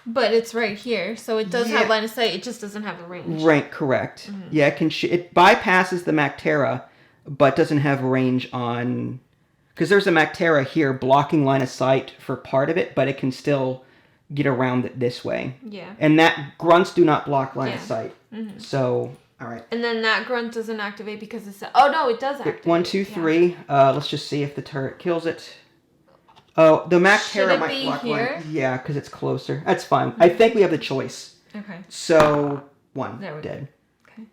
But it's right here, so it does have line of sight. It just doesn't have a range. Right, correct. Mm-hmm. Yeah, it bypasses the Mactera, but doesn't have range on... Because there's a Mactera here blocking line of sight for part of it, but it can still get around it this way. Yeah. And that grunts do not block line of sight. Mm-hmm. So, all right. And then that grunt doesn't activate because it's... Oh, no, it does activate. 1, 2, 3. Yeah. Let's just see if the turret kills it. Oh, the Mactera might block line. Yeah, because it's closer. That's fine. I think we have the choice. Okay. So, 1. There we dead. Go. Okay.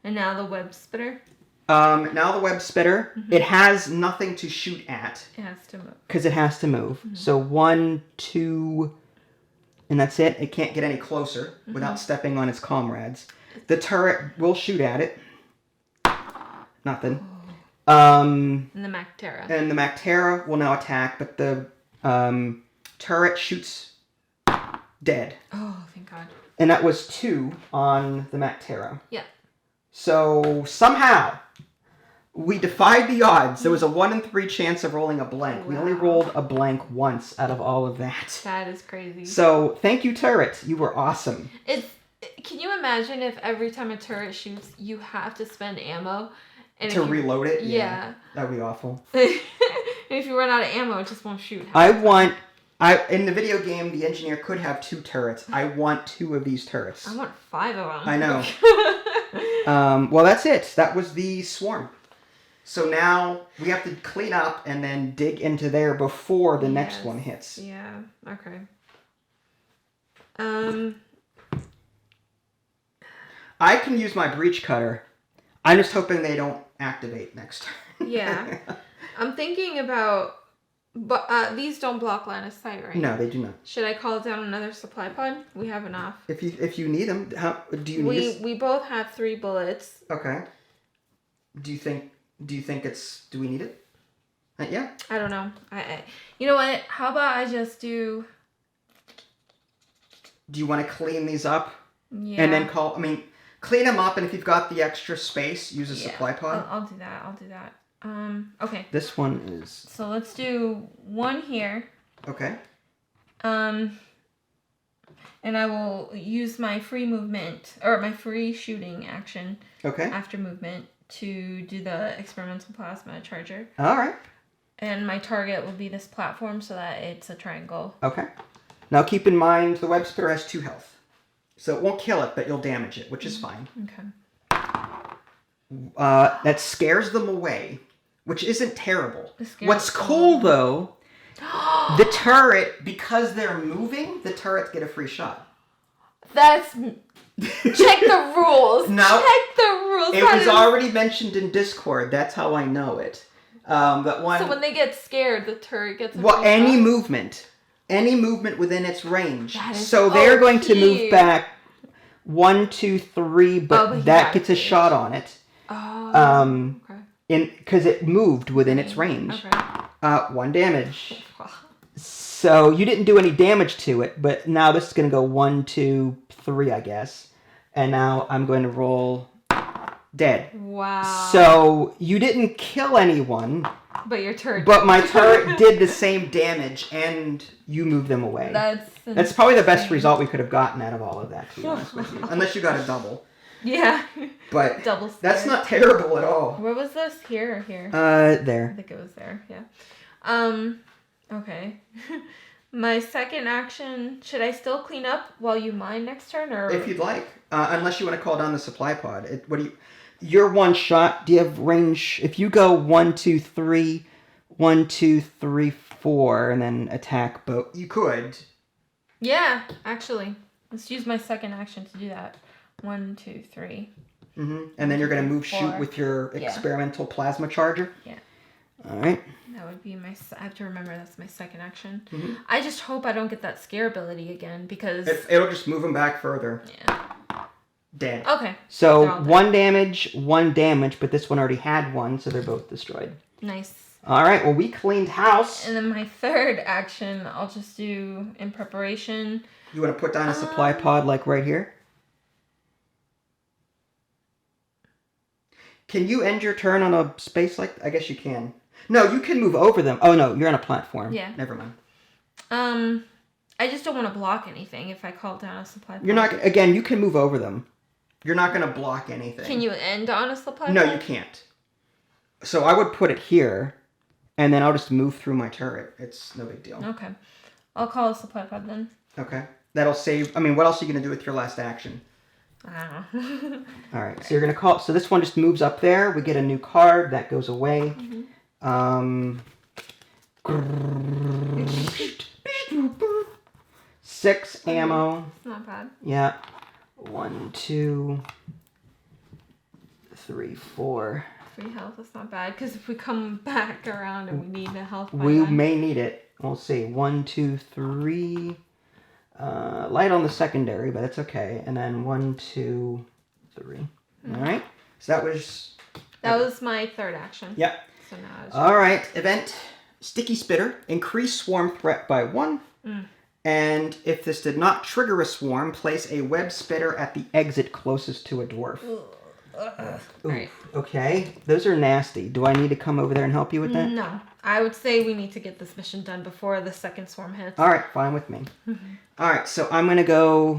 And now the web spitter. Now the web spitter. Mm-hmm. It has nothing to shoot at. It has to move. Because it has to move. Mm-hmm. So 1, 2, and that's it. It can't get any closer without stepping on its comrades. The turret will shoot at it. Nothing. And the Mactera. And the Mactera will now attack, but the turret shoots dead. Oh, thank God. And that was 2 on the Mactera. Yeah. So somehow we defied the odds. There was a 1 in 3 chance of rolling a blank. Wow. We only rolled a blank once out of all of that. That is crazy. So thank you, turret. You were awesome. Can you imagine if every time a turret shoots, you have to spend ammo? And to reload it? Yeah. That would be awful. And if you run out of ammo, it just won't shoot. In the video game, the engineer could have 2 turrets. I want 2 of these turrets. I want 5 of them. I know. Well, that's it. That was the swarm. So now we have to clean up and then dig into there before the next one hits. Yeah. Okay. I can use my breach cutter. I'm just hoping they don't activate next turn. Yeah. I'm thinking about... But these don't block line of sight, right? No, they do not. Should I call down another supply pod? We have enough. If you need them, do you need? We both have 3 bullets. Okay. Do you think it's? Do we need it? Yeah. I don't know. You know what? How about I just do? Do you want to clean these up? Yeah. And then clean them up, and if you've got the extra space, use a supply pod. I'll do that. Okay. This one is... So let's do 1 here. Okay. And I will use my free movement, or my free shooting action. Okay. After movement to do the experimental plasma charger. All right. And my target will be this platform so that it's a triangle. Okay. Now keep in mind the web spitter has 2 health. So it won't kill it, but you'll damage it, which is fine. Okay. That scares them away, which isn't terrible. What's cool, though, the turret, because they're moving, the turrets get a free shot. That's... Check the rules. No. Check the rules. It was already mentioned in Discord. That's how I know it. That one... So when they get scared, the turret gets a free shot? Any movement within its range. So they're going to move back 1, 2, 3, but that gets a shot on it. Oh. Okay. Because it moved within its range. Okay. 1 damage. So you didn't do any damage to it, but now this is going to go 1, 2, 3, I guess. And now I'm going to roll dead. Wow. So you didn't kill anyone. But your turret. But my turret did the same damage, and you moved them away. That's probably the best result we could have gotten out of all of that, to be honest with you. Unless you got a double. Yeah. But double that's not terrible at all. Where was this? Here or here? There. I think it was there, yeah. Okay. My second action, should I still clean up while you mine next turn, or? If you'd like. Unless you want to call down the supply pod. You're 1 shot. Do you have range? If you go 1, 2, 3, 1, 2, 3, 4, and then attack both, you could. Yeah, actually. Let's use my second action to do that. 1, 2, 3. Mm-hmm. And then you're going to move 4. Shoot with your experimental plasma charger? Yeah. All right. That would be I have to remember that's my second action. Mm-hmm. I just hope I don't get that scare ability again, because... It'll just move them back further. Yeah. Dead. Okay. So 1 damage, 1 damage, but this one already had 1, so they're both destroyed. Nice. All right, well, we cleaned house. And then my third action, I'll just do in preparation. You want to put down a supply pod like right here? Can you end your turn on a space like... I guess you can. No, you can move over them. Oh, no, you're on a platform. Yeah. Never mind. I just don't want to block anything if I call down a supply point. You're not... Again, you can move over them. You're not going to block anything. Can you end on a supply point? No, you can't. So I would put it here, and then I'll just move through my turret. It's no big deal. Okay. I'll call a supply pod then. Okay. That'll save... I mean, what else are you going to do with your last action? I don't know. All right. So you're going to call... So this one just moves up there. We get a new card. That goes away. Mm-hmm. 6 ammo. Not bad. Yeah. 1, 2, 3, 4. 3 health is not bad, because if we come back around and we need a health by We then. may need it. We'll see. 1, 2, 3. Light on the secondary, but it's okay. And then 1, 2, 3. Mm-hmm. All right. So that was... That was my third action. Yep. So now it's... All right. Event Sticky Spitter. Increase swarm threat by 1. And if this did not trigger a swarm, place a web spitter at the exit closest to a dwarf. Right. Okay. Those are nasty. Do I need to come over there and help you with that? No. I would say we need to get this mission done before the second swarm hits. All right. Fine with me. All right. So I'm going to go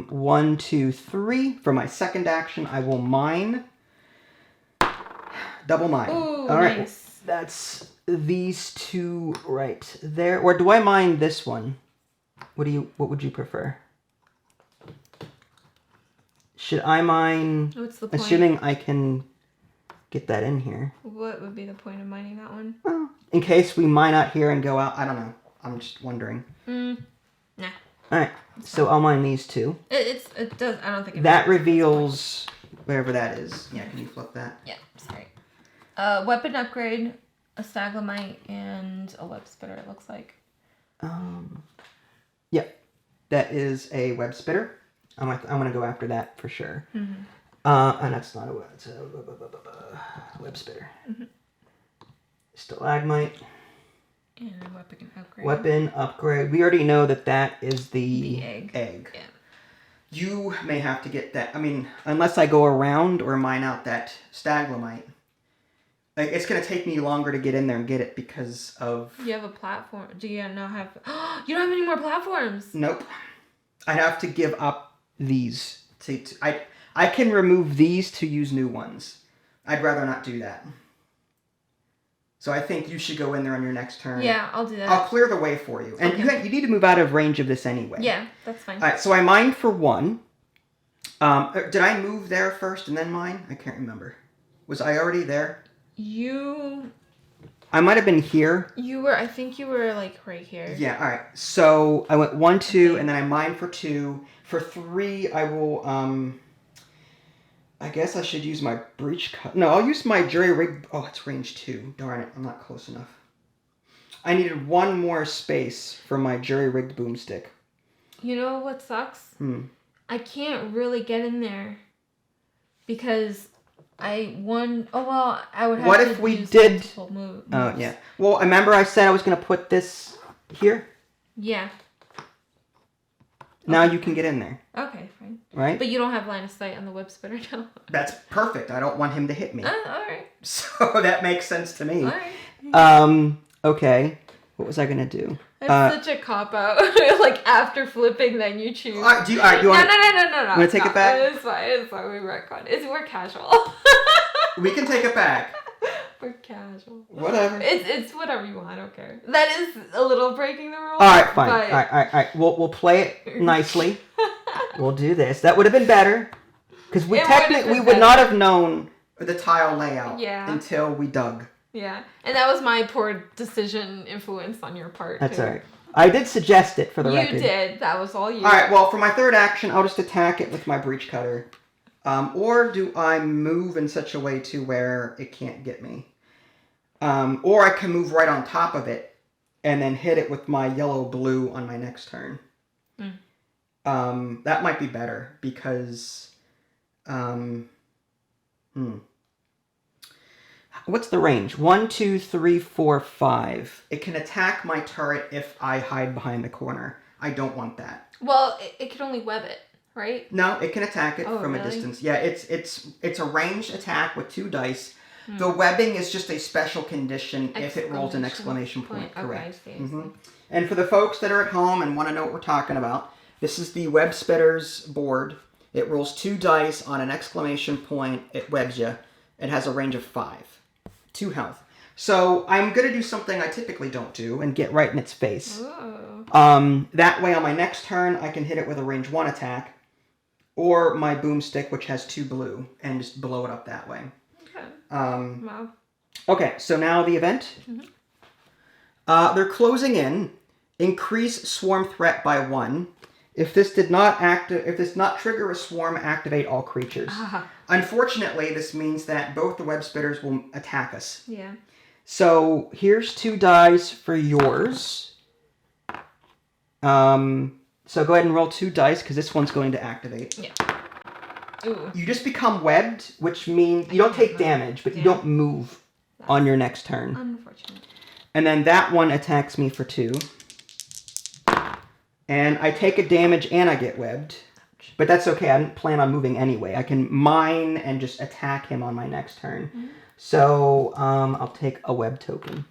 1, 2, 3. For my second action, I will mine. Double mine. Ooh, all right. Nice. That's these two right there. Or do I mine this one? What would you prefer? Should I mine? What's the point? Assuming I can get that in here. What would be the point of mining that one? Well, in case we mine out here and go out. I don't know. I'm just wondering. Nah. Alright. So I'll mine these two. It does. I don't think it that reveals wherever that is. Yeah, can you flip that? Yeah, sorry. Weapon upgrade, a staglamite, and a web spitter, it looks like. Yep. That is a web spitter. I'm gonna go after that for sure. Mm-hmm. And that's not a web. It's a web spitter. Mm-hmm. Stalagmite. And a weapon upgrade. Weapon upgrade. We already know that is the egg. Yeah. You may have to get that. I mean, unless I go around or mine out that staglamite. Like, it's going to take me longer to get in there and get it because of... You have a platform. Do you now have... You don't have any more platforms! Nope. I'd have to give up these. I can remove these to use new ones. I'd rather not do that. So I think you should go in there on your next turn. Yeah, I'll do that. I'll clear the way for you. And okay. you need to move out of range of this anyway. Yeah, that's fine. Alright, so I mined for 1. Did I move there first and then mine? I can't remember. Was I already there? I might have been here. I think you were like right here. Yeah, alright. So I went 1, 2, and then I mined for 2. For 3, I will, I guess I should use my breach cut. No, I'll use my jury rig. Oh, it's range 2. Darn it, I'm not close enough. I needed 1 more space for my jury rigged boomstick. You know what sucks? I can't really get in there because I would have what to if we use did multiple moves. Oh yeah. Well, remember I said I was going to put this here? Yeah. Now you can get in there. Okay, fine. Right? But you don't have line of sight on the web spitter now. That's perfect. I don't want him to hit me. Alright. So that makes sense to me. Alright. Okay. What was I going to do? That's such a cop-out. Like, after flipping, then you choose. Do you want... No. You want to take it back? It's fine. We retcon. We're casual. We can take it back. We're casual. Whatever. It's whatever you want. I don't care. That is a little breaking the rules. Alright, fine. But... All right. We'll play it nicely. We'll do this. That would have been better. Because we would not have known the tile layout until we dug. Yeah, and that was my poor decision influence on your part. That's alright. I did suggest it for the record. You did. That was all you. Alright, well, for my third action, I'll just attack it with my breach cutter. Or do I move in such a way to where it can't get me? Or I can move right on top of it and then hit it with my yellow-blue on my next turn. That might be better because... What's the range? 1, 2, 3, 4, 5. It can attack my turret if I hide behind the corner. I don't want that. Well, it can only web it. right? No, it can attack it from a really? distance. Yeah, it's a ranged attack with 2 dice. The webbing is just a special condition if it rolls an exclamation point. Correct. Okay, I see. And for the folks that are at home and want to know what we're talking about, this is the Web Spitters board. It rolls 2 dice on an exclamation point. It webs you. It has a range of 5. 2 health. So I'm going to do something I typically don't do and get right in its face. Ooh. That way on my next turn, I can hit it with a range 1 attack. Or my boomstick, which has 2 blue, and just blow it up that way. Wow. Okay, so now the event. They're closing in. Increase swarm threat by 1. If this did not trigger a swarm, activate all creatures. Unfortunately, this means that both the web spitters will attack us. Yeah. So here's 2 dice for yours. So go ahead and roll 2 dice because this one's going to activate. Yeah. Ooh. You just become webbed, which means you don't take damage, but you don't move on your next turn. Unfortunate. And then that one attacks me for 2. And I take a damage and I get webbed. Ouch. But that's okay. I didn't plan on moving anyway. I can mine and just attack him on my next turn. So I'll take a web token.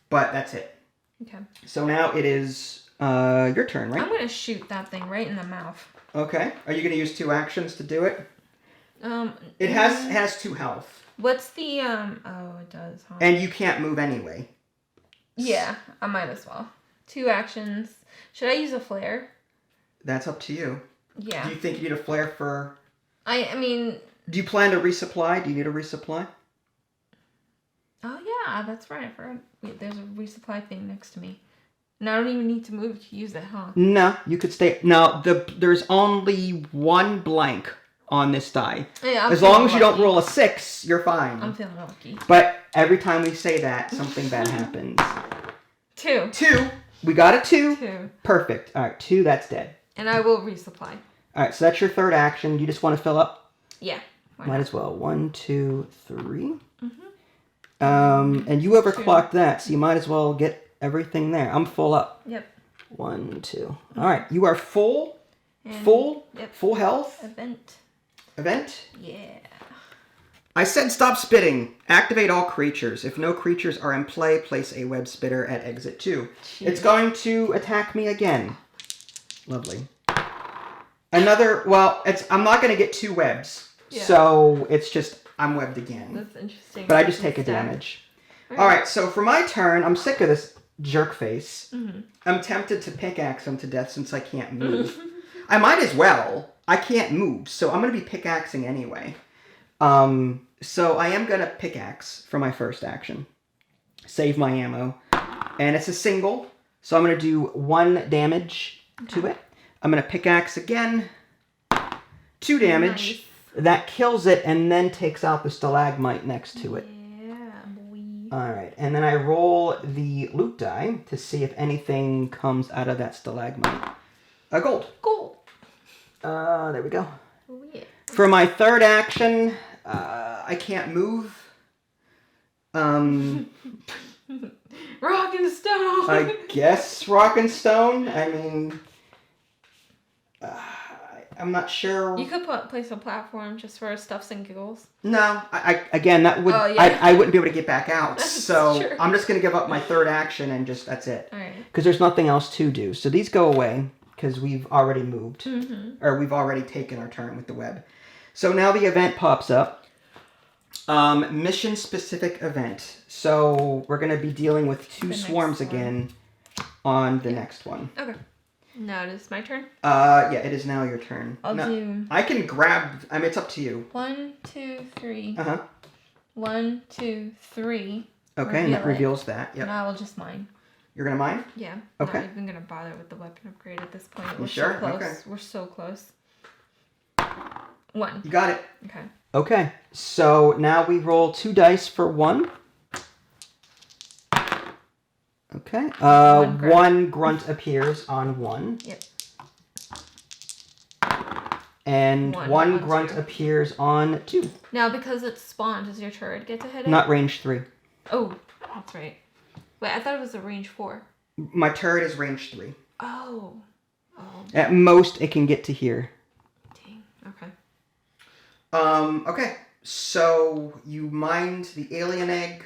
But that's it. Okay. So now it is your turn, right? I'm going to shoot that thing right in the mouth. Okay. Are you going to use 2 actions to do it? It has 2 health. What's the oh, it does, huh? And you can't move anyway. Yeah, I might as well. 2 actions. Should I use a flare? That's up to you. Yeah. Do you think you need a flare for... I mean... Do you plan to resupply? Do you need a resupply? Oh, yeah, that's right. I forgot. Wait, there's a resupply thing next to me. And I don't even need to move to use it, huh? No, you could stay... Now, there's only 1 blank on this die. Yeah, as long as you don't roll a 6, you're fine. I'm feeling lucky. But every time we say that, something bad happens. 2. 2. We got a 2. 2. Perfect. All right, 2, that's dead. And I will resupply. All right, so that's your 3rd action. You just want to fill up? Yeah. Might as well. 1, 2, 3. And you overclocked that, so you might as well get everything there. I'm full up. Yep. 1, 2. All right, you are full. And Full health. Event? Yeah. I said stop spitting. Activate all creatures. If no creatures are in play, place a web spitter at exit 2. Jeez. It's going to attack me again. Lovely. Another, well, I'm not going to get 2 webs. Yeah. So it's just, I'm webbed again. That's interesting. But I just take a damage. All right, so for my turn, I'm sick of this jerk face. I'm tempted to pickaxe him to death since I can't move. I might as well. I can't move, so I'm going to be pickaxing anyway. So I am going to pickaxe for my first action. Save my ammo. And it's a single, so I'm going to do 1 damage to it. I'm going to pickaxe again. 2 damage. Nice. That kills it and then takes out the stalagmite next to it. Yeah, boy. Alright, and then I roll the loot die to see if anything comes out of that stalagmite. A gold. Gold. There we go. Oh, yeah. For my 3rd action, I can't move. Rock and stone. I guess rock and stone. I mean, I'm not sure. You could place a platform just for stuffs and giggles. No, again, that would I wouldn't be able to get back out. So true. I'm just gonna give up my 3rd action and just that's it. All right. Because there's nothing else to do. So these go away because we've already moved, or we've already taken our turn with the web. So now the event pops up. Mission specific event. So we're gonna be dealing with 2 swarms again on the next one. Okay. Now it is my turn? Yeah, it is now your turn. I'll do... I can grab... I mean, it's up to you. 1, 2, 3. 1, 2, 3. Okay, and that reveals that. Yep. And I will just mine. You're going to mine? Yeah. Okay. Not even going to bother with the weapon upgrade at this point. We're sure? So close. Okay. We're so close. 1. You got it. Okay. Okay. So now we roll 2 dice for 1. Okay. 1 grunt appears on 1. Yep. And 1 grunt appears on 2. Now, because it's spawned, does your turret get to hit it? Not range 3. Oh, that's right. Wait, I thought it was a range 4. My turret is range 3. Oh. At most, it can get to here. Okay. So you mined the alien egg.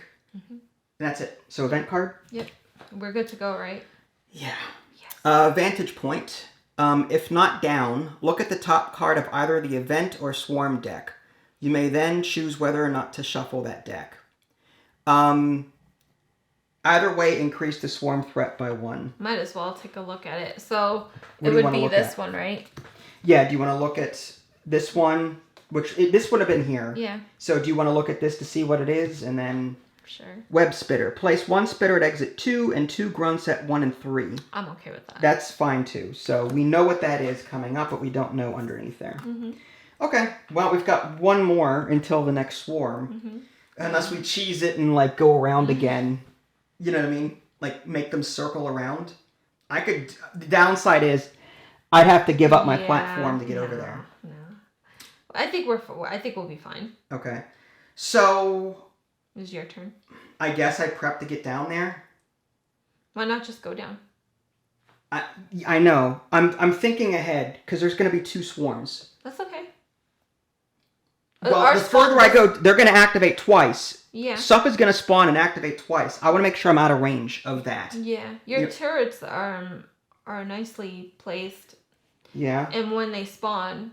And that's it. So event card? Yep. We're good to go, right? Yeah. Yes. Vantage point. If not down, look at the top card of either the event or swarm deck. You may then choose whether or not to shuffle that deck. Either way, increase the swarm threat by 1. Might as well take a look at it. So What it do you would wanna be look this at? one, right? Yeah, do you want to look at this one? This would have been here. Yeah. So do you want to look at this to see what it is? And then Sure. web spitter. Place 1 spitter at exit 2 and 2 grunts at 1 and 3. I'm okay with that. That's fine too. So we know what that is coming up, but we don't know underneath there. Okay. Well, we've got one more until the next swarm. Unless we cheese it and like go around again. You know what I mean? Like make them circle around. I could. The downside is I'd have to give up my platform to get over there. No. I think we'll be fine. Okay. So It's your turn. I guess I prep to get down there. Why not just go down? I know. I'm thinking ahead because there's going to be 2 swarms. That's okay. Well, the further I go, they're going to activate twice. Yeah. Stuff is going to spawn and activate twice. I want to make sure I'm out of range of that. Yeah. Your turrets are nicely placed. Yeah. And when they spawn,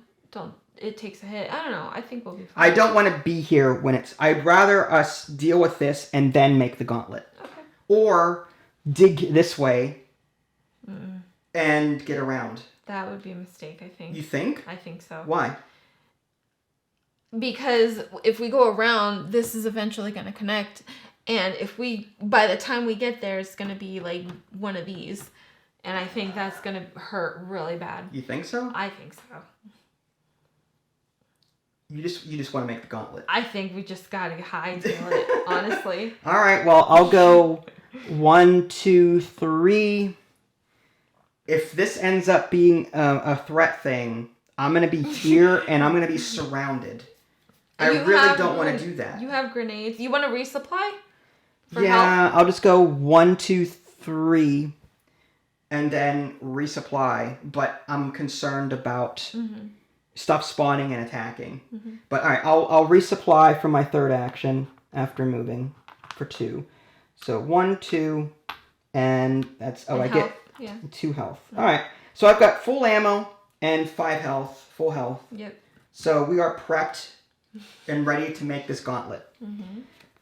it takes a hit. I don't know. I think we'll be fine. I don't want to be here when it's... I'd rather us deal with this and then make the gauntlet. Okay. Or dig this way and get around. That would be a mistake, I think. You think? I think so. Why? Because if we go around, this is eventually going to connect. And by the time we get there, it's going to be like one of these. And I think that's going to hurt really bad. You think so? I think so. You just want to make the gauntlet. I think we just got to hightail it, honestly. All right, well, I'll go 1, 2, 3. If this ends up being a threat thing, I'm going to be here and I'm going to be surrounded. I really don't want to do that. You have grenades. You want to resupply? Yeah, I'll just go 1, 2, 3 and then resupply. But I'm concerned about stuff spawning and attacking. But all right, I'll resupply for my third action after moving for 2. So 1, 2, and that's... Oh, and I health. Get 2 health. All right, so I've got full ammo and 5 health, full health. Yep. So we are prepped and ready to make this gauntlet.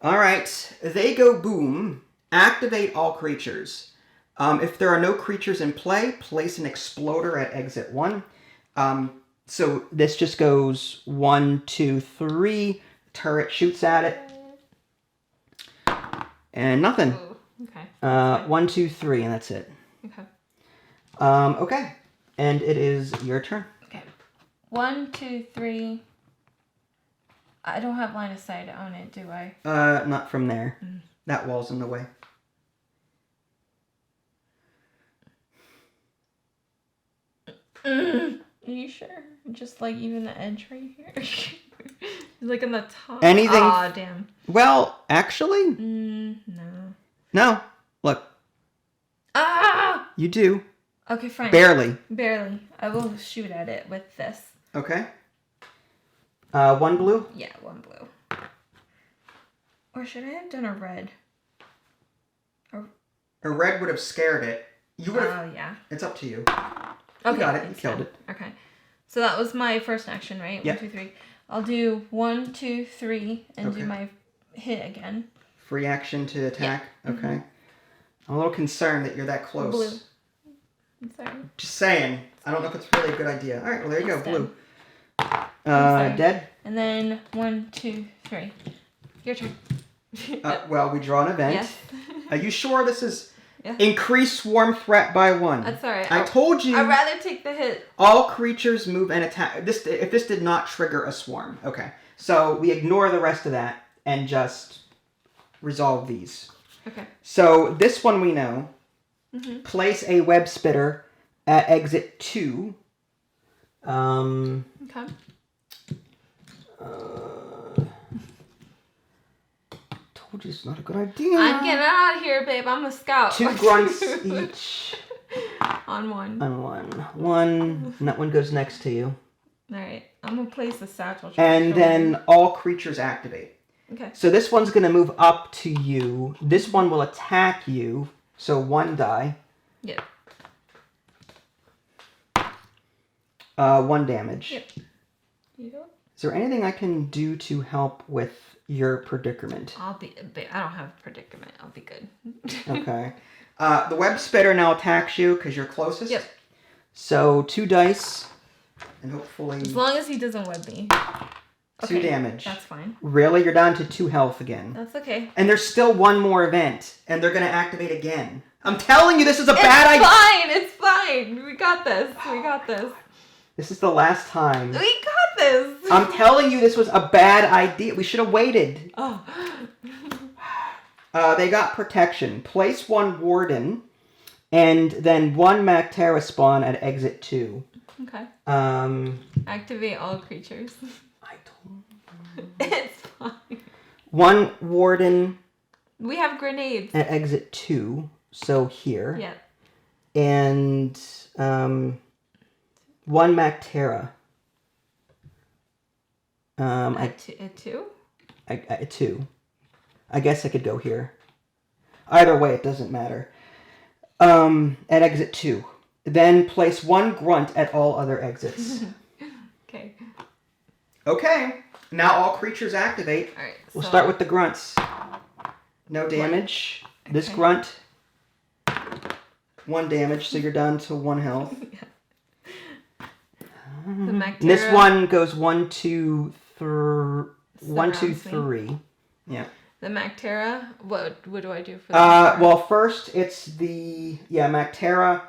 All right, they go boom. Activate all creatures. If there are no creatures in play, place an exploder at exit 1. So this just goes 1, 2, 3. Turret shoots at it. And nothing. Ooh, okay. 1, 2, 3, and that's it. Okay. Okay, and it is your turn. Okay. 1, 2, 3. I don't have line of sight on it, do I? Not from there. That wall's in the way. Are you sure? Just like even the edge right here? Like in the top? Anything? Aw, damn. Well, actually... No. No. Look. Ah! You do. Okay, fine. Barely. Barely. I will shoot at it with this. Okay. 1 blue? Yeah, 1 blue. Or should I have done a red? A red would have scared it. You would have... Oh, yeah. It's up to you. Okay. You got it. You killed it. Okay. So that was my first action, right? Yep. 1, 2, 3. I'll do 1, 2, 3 and do my hit again. Free action to attack? Yeah. Okay. I'm a little concerned that you're that close. Blue. I'm sorry. Just saying. I don't know if it's really a good idea. All right, well, there you go. Blue. Dead? And then 1, 2, 3. Your turn. Well, we draw an event. Yes. Are you sure this is... Yeah. Increase swarm threat by 1. That's alright. I told you. I'd rather take the hit. All creatures move and attack. If this did not trigger a swarm. Okay. So we ignore the rest of that and just resolve these. Okay. So this one we know. Place a web spitter at exit 2. Okay. Told you it's not a good idea. I'm getting out of here, babe. I'm a scout. 2 grunts each. On 1. On 1. 1. And that one goes next to you. Alright. I'm gonna place a satchel. And then all creatures activate. Okay. So this one's going to move up to you. This one will attack you. So 1 die. Yep. 1 damage. Yep. You go. Is there anything I can do to help with your predicament? I don't have a predicament. I'll be good. Okay. The web spitter now attacks you because you're closest. Yep. So 2 dice. And hopefully... As long as he doesn't web me. 2 damage. That's fine. Really? You're down to 2 health again. That's okay. And there's still 1 more event. And they're going to activate again. I'm telling you, this is a bad idea. It's fine. We got this. We got this. This is the last time. We got this. I'm telling you, this was a bad idea. We should have waited. Oh. They got protection. Place 1 warden, and then 1 Mactera spawn at exit 2. Okay. Activate all creatures. I don't know. It's fine. 1 warden. We have grenades. At exit 2, so here. Yeah. And 1 Mactera. At 2? At 2. I guess I could go here. Either way, it doesn't matter. At exit 2. Then place 1 grunt at all other exits. Okay. Okay. Now all creatures activate. All right. We'll start with the grunts. No damage. Okay. This grunt. 1 damage, so you're down to 1 health. The Mactera. This one goes 1, 2, 3. 1, 2, 3. Yeah. The Mactera. What do I do for that? Well, first it's the Mactera.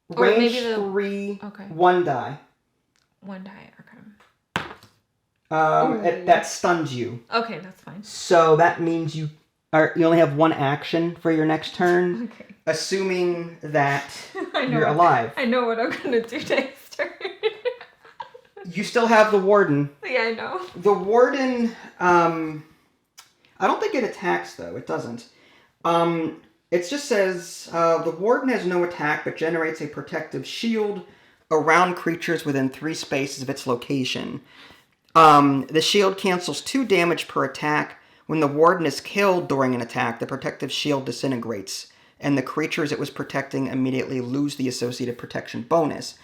Range 3. Okay. 1 die. 1 die. Okay. That stuns you. Okay, that's fine. So that means you only have 1 action for your next turn. Okay. Assuming that you're alive. I know what I'm gonna do next turn. You still have the warden. Yeah, I know. The warden, I don't think it attacks though. It doesn't. It just says the warden has no attack but generates a protective shield around creatures within 3 spaces of its location. The shield cancels 2 damage per attack. When the warden is killed during an attack, the protective shield disintegrates, and the creatures it was protecting immediately lose the associated protection bonus.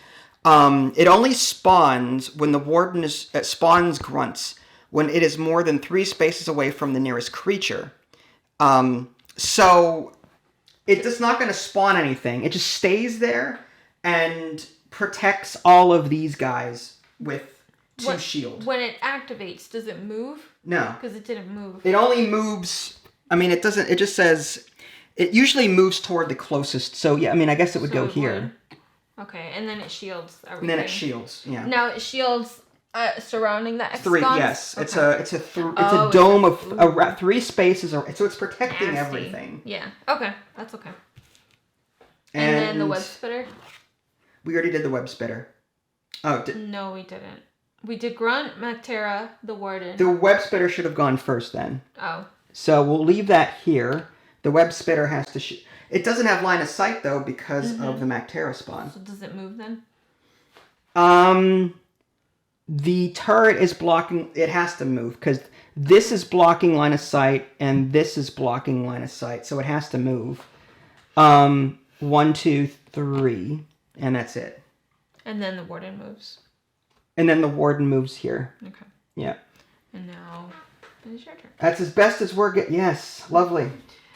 It only spawns when the warden spawns grunts when it is more than 3 spaces away from the nearest creature. So it's just not going to spawn anything. It just stays there and protects all of these guys with 2 shield. When it activates, does it move? No. Because it didn't move. It only moves... I mean, it doesn't... It just says... It usually moves toward the closest. So, yeah, I mean, I guess it would go here. Okay, and then it shields everything. And then it shields, yeah. Now it shields surrounding the hexagons? 3, yes. Okay. It's a dome of 3 spaces. So it's protecting everything. Yeah, okay. That's okay. And then the web spitter? We already did the web spitter. Oh, No, we didn't. We did Grunt, Mactera, the Warden. The web spitter should have gone first then. Oh. So we'll leave that here. The web spitter has to... It doesn't have line of sight, though, because of the Mactera spawn. So does it move, then? The turret is blocking... It has to move, because this is blocking line of sight, and this is blocking line of sight, so it has to move. 1, 2, 3, and that's it. And then the Warden moves. And then the warden moves here. Okay. Yeah. And now it's your turn. That's as best as we're getting. Yes, lovely.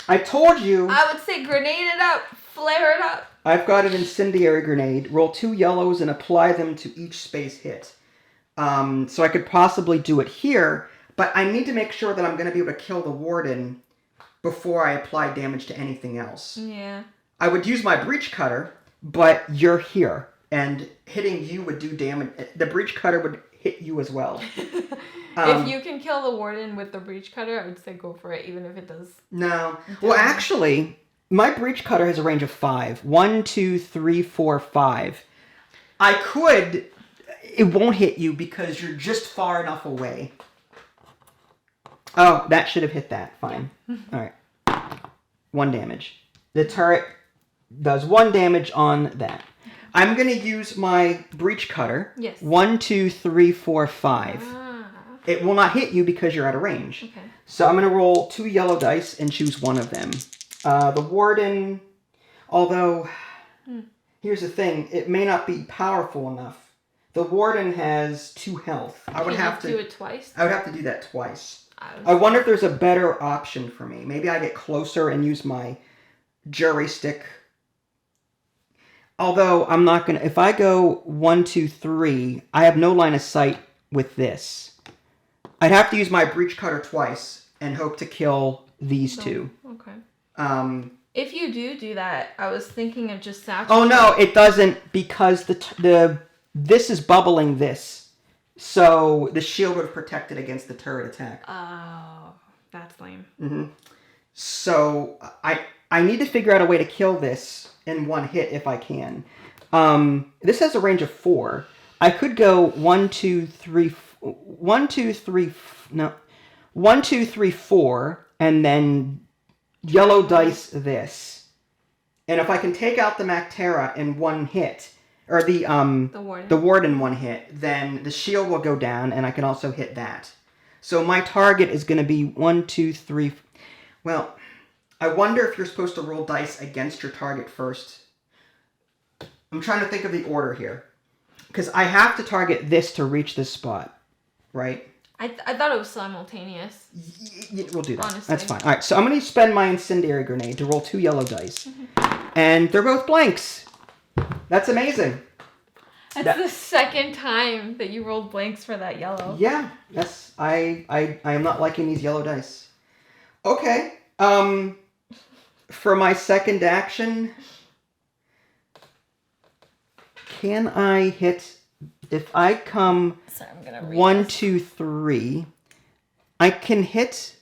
I told you. I would say grenade it up, flare it up. I've got an incendiary grenade. Roll 2 yellows and apply them to each space hit. So I could possibly do it here, but I need to make sure that I'm going to be able to kill the warden before I apply damage to anything else. Yeah. I would use my breach cutter, but you're here. And hitting you would do damage. The breach cutter would hit you as well. If you can kill the warden with the breach cutter, I would say go for it, even if it does. No. Well, actually, my breach cutter has a range of 5. 1, 2, 3, 4, 5. I could... It won't hit you because you're just far enough away. Oh, that should have hit that. Fine. All right. 1 damage. The turret does 1 damage on that. I'm going to use my breach cutter. Yes. 1, 2, 3, 4, 5. Ah. It will not hit you because you're out of range. Okay. So I'm going to roll 2 yellow dice and choose one of them. The warden, although, here's the thing, it may not be powerful enough. The warden has 2 health. I would have to do it twice. I would have to do that twice. I wonder if there's a better option for me. Maybe I get closer and use my jury stick. Although I'm not gonna. If I go 1, 2, 3, I have no line of sight with this. I'd have to use my breach cutter twice and hope to kill these 2. Okay. If you do that, I was thinking of just saturating. Oh no, it doesn't because this is bubbling this, so the shield would have protected against the turret attack. Oh, that's lame. Mm-hmm. So I need to figure out a way to kill this in one hit if I can. This has a range of 4. I could go 1, 2, 3, 4, and then yellow dice this. And if I can take out the Mactera in one hit, or the warden in one hit, then the shield will go down, and I can also hit that. So my target is going to be 1, 2, 3. Well, I wonder if you're supposed to roll dice against your target first. I'm trying to think of the order here. Because I have to target this to reach this spot, right? I thought it was simultaneous. We'll do that. Honestly. That's fine. All right, so I'm going to spend my incendiary grenade to roll 2 yellow dice. And they're both blanks. That's amazing. That's the second time that you rolled blanks for that yellow. Yeah, that's I am not liking these yellow dice. Okay. For my second action, can I hit if I come Sorry, I'm gonna read 1, this. 2, 3? I can hit.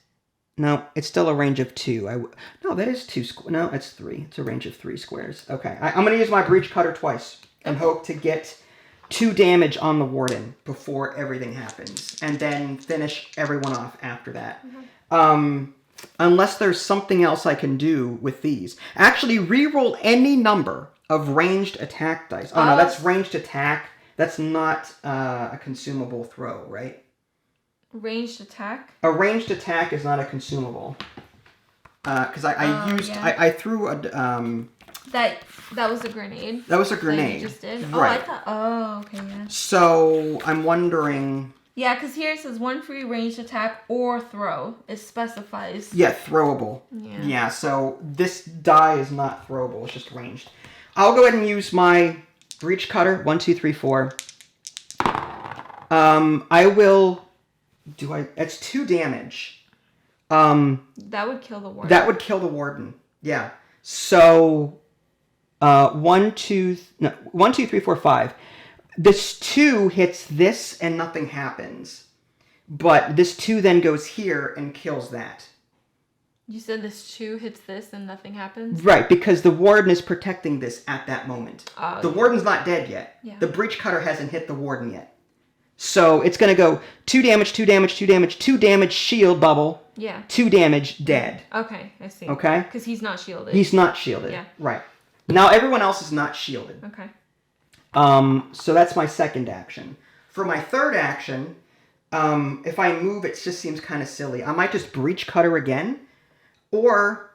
No, it's still a range of 2. No, that is 2 squares. No, it's 3. It's a range of 3 squares. Okay, I'm going to use my breach cutter twice and hope to get 2 damage on the warden before everything happens, and then finish everyone off after that. Unless there's something else I can do with these. Actually, reroll any number of ranged attack dice. Oh no, that's ranged attack. That's not a consumable throw, right? Ranged attack? A ranged attack is not a consumable. Because I threw a... That was a grenade. That was a grenade. That you just did? Right. Oh, I thought... Oh, okay, yeah. So, I'm wondering... Yeah, because here it says 1 free ranged attack or throw. It specifies. Yeah, throwable. Yeah, so this die is not throwable. It's just ranged. I'll go ahead and use my breach cutter. 1, 2, 3, 4. I will... It's 2 damage. That would kill the warden. That would kill the warden. Yeah. So, 1, 2, 3, 4, 5. This 2 hits this and nothing happens. But this 2 then goes here and kills that. You said this 2 hits this and nothing happens? Right, because the warden is protecting this at that moment. Oh, the warden's not dead yet. Yeah. The breach cutter hasn't hit the warden yet. So it's going to go 2 damage, 2 damage, 2 damage, 2 damage, shield bubble. Yeah. 2 damage, dead. Okay, I see. Okay? Because he's not shielded. He's not shielded. Yeah. Right. Now everyone else is not shielded. Okay. So that's my second action. For my third action, if I move, it just seems kind of silly. I might just breach cutter again. Or,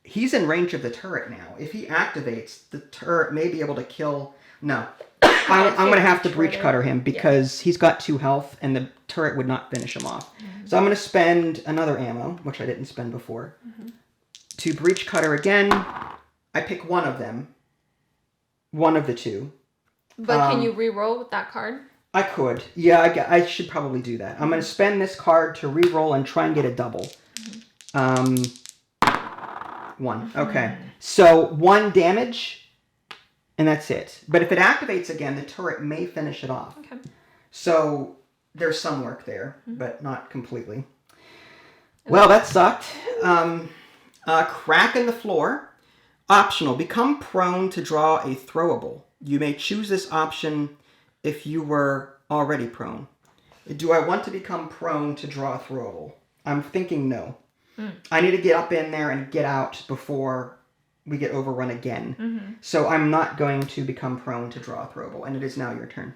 he's in range of the turret now. If he activates, the turret may be able to kill... No. I'm going to have to breach cutter him because he's got 2 health and the turret would not finish him off. Mm-hmm. So I'm going to spend another ammo, which I didn't spend before, to breach cutter again. I pick one of them. One of the 2. But can you re-roll with that card? I could. Yeah, I should probably do that. I'm going to spend this card to re-roll and try and get a double. 1. Okay. So 1 damage, and that's it. But if it activates again, the turret may finish it off. Okay. So there's some work there, but not completely. Well, that sucked. Crack in the floor. Optional. Become prone to draw a throwable. You may choose this option if you were already prone. Do I want to become prone to draw a throwable? I'm thinking no. I need to get up in there and get out before we get overrun again. Mm-hmm. So I'm not going to become prone to draw a throwable, and it is now your turn.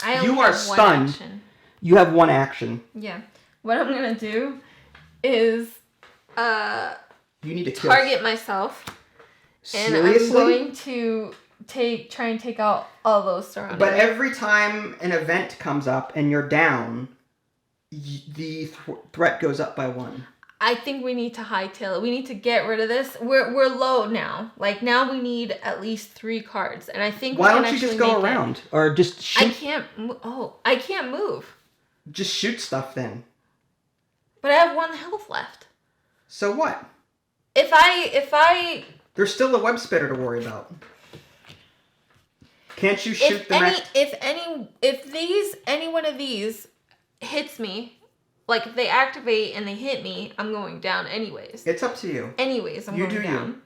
I only You are have one stunned. action. You have one action. Yeah. What I'm gonna do is You need to kill. target myself. And Seriously? I'm going to try and take out all those surrounding. But every time an event comes up and you're down, the threat goes up by 1. I think we need to hightail it. We need to get rid of this. We're low now. Like now we need at least 3 cards, and I think. Why don't you just go around or just shoot? I can't. I can't move. Just shoot stuff then. But I have 1 health left. So what? If I. There's still a web spitter to worry about. Can't you shoot if any one of these hits me. Like, if they activate and they hit me, I'm going down anyways. It's up to you. Anyways, I'm going down. You.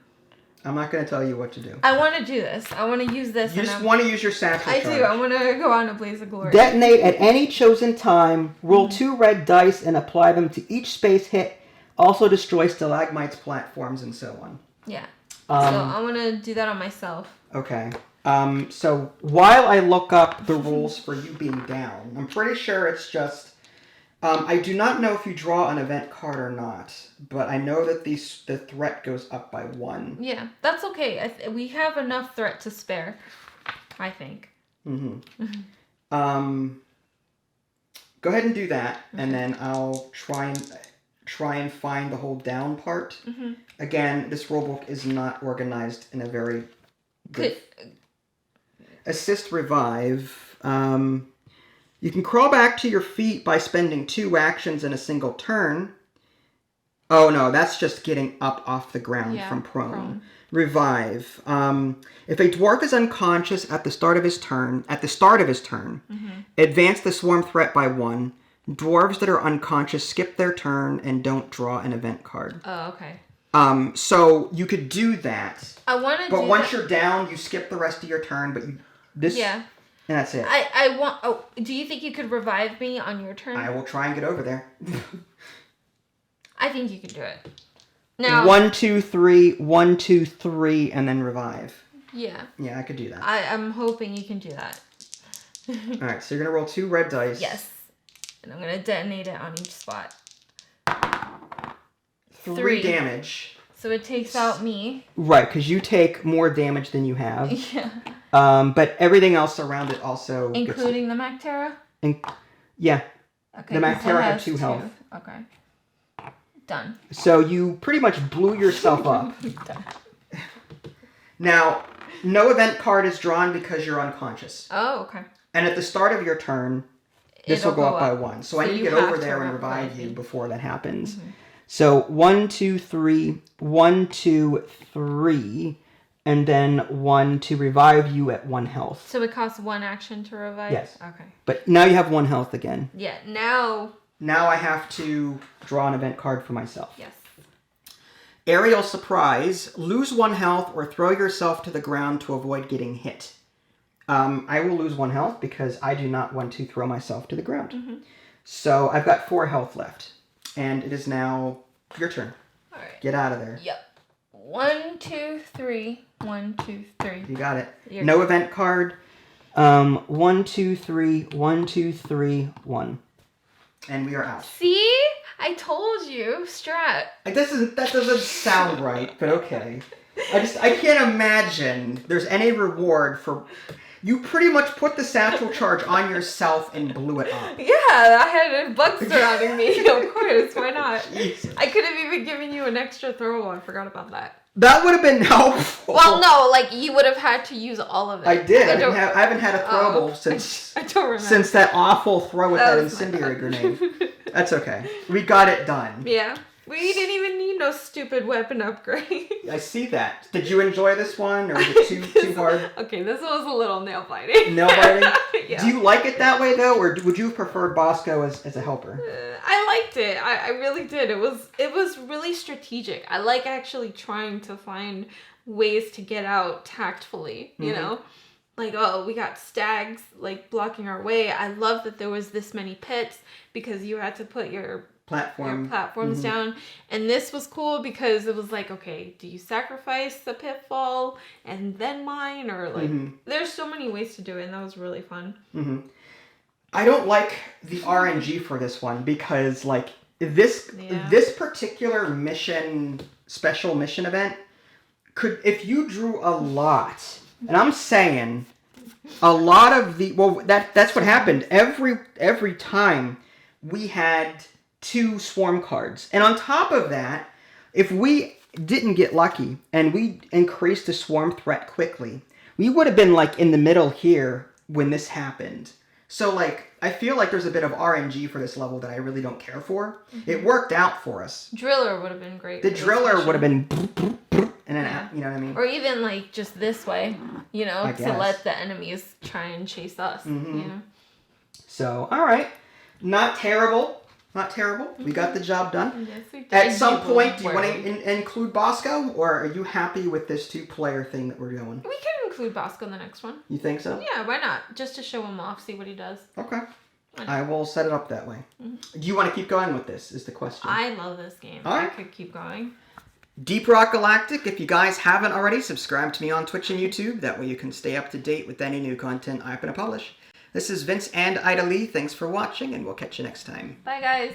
I'm not going to tell you what to do. I want to do this. I want to use this. You just want to use your satchel charge. I do. I want to go on a blaze of glory. Detonate at any chosen time. Roll 2 red dice and apply them to each space hit. Also destroy stalagmites, platforms, and so on. Yeah. So I want to do that on myself. Okay. So while I look up the rules for you being down, I'm pretty sure it's just... I do not know if you draw an event card or not, but I know that the threat goes up by 1. Yeah, that's okay. We have enough threat to spare, I think. Mm-hmm. Go ahead and do that, and then I'll try and find the whole down part. Mm-hmm. Again, this rulebook is not organized in a very good... Assist revive. You can crawl back to your feet by spending 2 actions in a single turn. Oh no, that's just getting up off the ground from prone. Revive. If a dwarf is unconscious at the start of his turn, advance the swarm threat by 1. Dwarves that are unconscious skip their turn and don't draw an event card. Oh, okay. So you could do that. I want to. But once you're down, you skip the rest of your turn. But Yeah. And that's it. I want... Oh, do you think you could revive me on your turn? I will try and get over there. I think you can do it. Now... 1, 2, 3, 1, 2, 3, and then revive. Yeah. Yeah, I could do that. I'm hoping you can do that. Alright, so you're going to roll 2 red dice. Yes. And I'm going to detonate it on each spot. 3 damage. So it takes out me. Right, because you take more damage than you have. Yeah. But everything else around it also... Including the Mactera? Yeah. Okay, The Mactera had 2 health. Okay. Done. So you pretty much blew yourself up. Done. Now, no event card is drawn because you're unconscious. Oh, okay. And at the start of your turn, this will go up by 1. So I need to get over there and revive you before that happens. Mm-hmm. So 1, 2, 3, 1, 2, 3, and then 1 to revive you at 1 health. So it costs 1 action to revive? Yes. Okay. But now you have 1 health again. Yeah, now... Now I have to draw an event card for myself. Yes. Aerial Surprise. Lose 1 health or throw yourself to the ground to avoid getting hit. I will lose 1 health because I do not want to throw myself to the ground. Mm-hmm. So I've got 4 health left. And it is now your turn. All right. Get out of there. Yep. 1, 2, 3. 1, 2, 3. You got it. Your no turn. Event card. 1, 2, 3. 1, 2, 3. 1. And we are out. See? I told you. Strat. That doesn't sound right, but okay. I can't imagine there's any reward for... You pretty much put the satchel charge on yourself and blew it up. Yeah, I had bugs surrounding me. Of course, why not? Jesus. I could have even given you an extra throw. I forgot about that. That would have been helpful. Well, no, like you would have had to use all of it. I did. I haven't had a throwable since I don't remember. Since that awful throw with that incendiary grenade. That's okay. We got it done. Yeah. We didn't even need no stupid weapon upgrade. I see that. Did you enjoy this one, or was it too hard? Okay, this was a little nail biting. Nail biting? Yeah. Do you like it that way, though, or would you have preferred Bosco as a helper? I liked it. I really did. It was really strategic. I like actually trying to find ways to get out tactfully, you know? Like, oh, we got stags, like, blocking our way. I love that there was this many pits because you had to put your platform. your platforms down. And this was cool because it was like, okay, do you sacrifice the pitfall and then mine? Or like, there's so many ways to do it, and that was really fun. I don't like the RNG for this one because like this particular special mission event could, if you drew a lot, and I'm saying a lot of that's what happened every time we had 2 swarm cards. And on top of that, if we didn't get lucky and we increased the swarm threat quickly, we would have been like in the middle here when this happened. So like I feel like there's a bit of RNG for this level that I really don't care for. It worked out for us. Driller would have been great. The driller would have been and then you know what I mean? Or even like just this way, you know, I to guess. let the enemies try and chase us. You know? So, all right. Not terrible. Not terrible. We got the job done. Yes, we did. At some point, do you want to include Bosco? Or are you happy with this 2-player thing that we're going? We can include Bosco in the next one. You think so? Yeah, why not? Just to show him off, see what he does. Okay. I will set it up that way. Do you want to keep going with this, is the question. I love this game. All right. I could keep going. Deep Rock Galactic, if you guys haven't already, subscribe to me on Twitch and YouTube. That way you can stay up to date with any new content I happen to publish. This is Vince and Ida Lee. Thanks for watching, and we'll catch you next time. Bye, guys.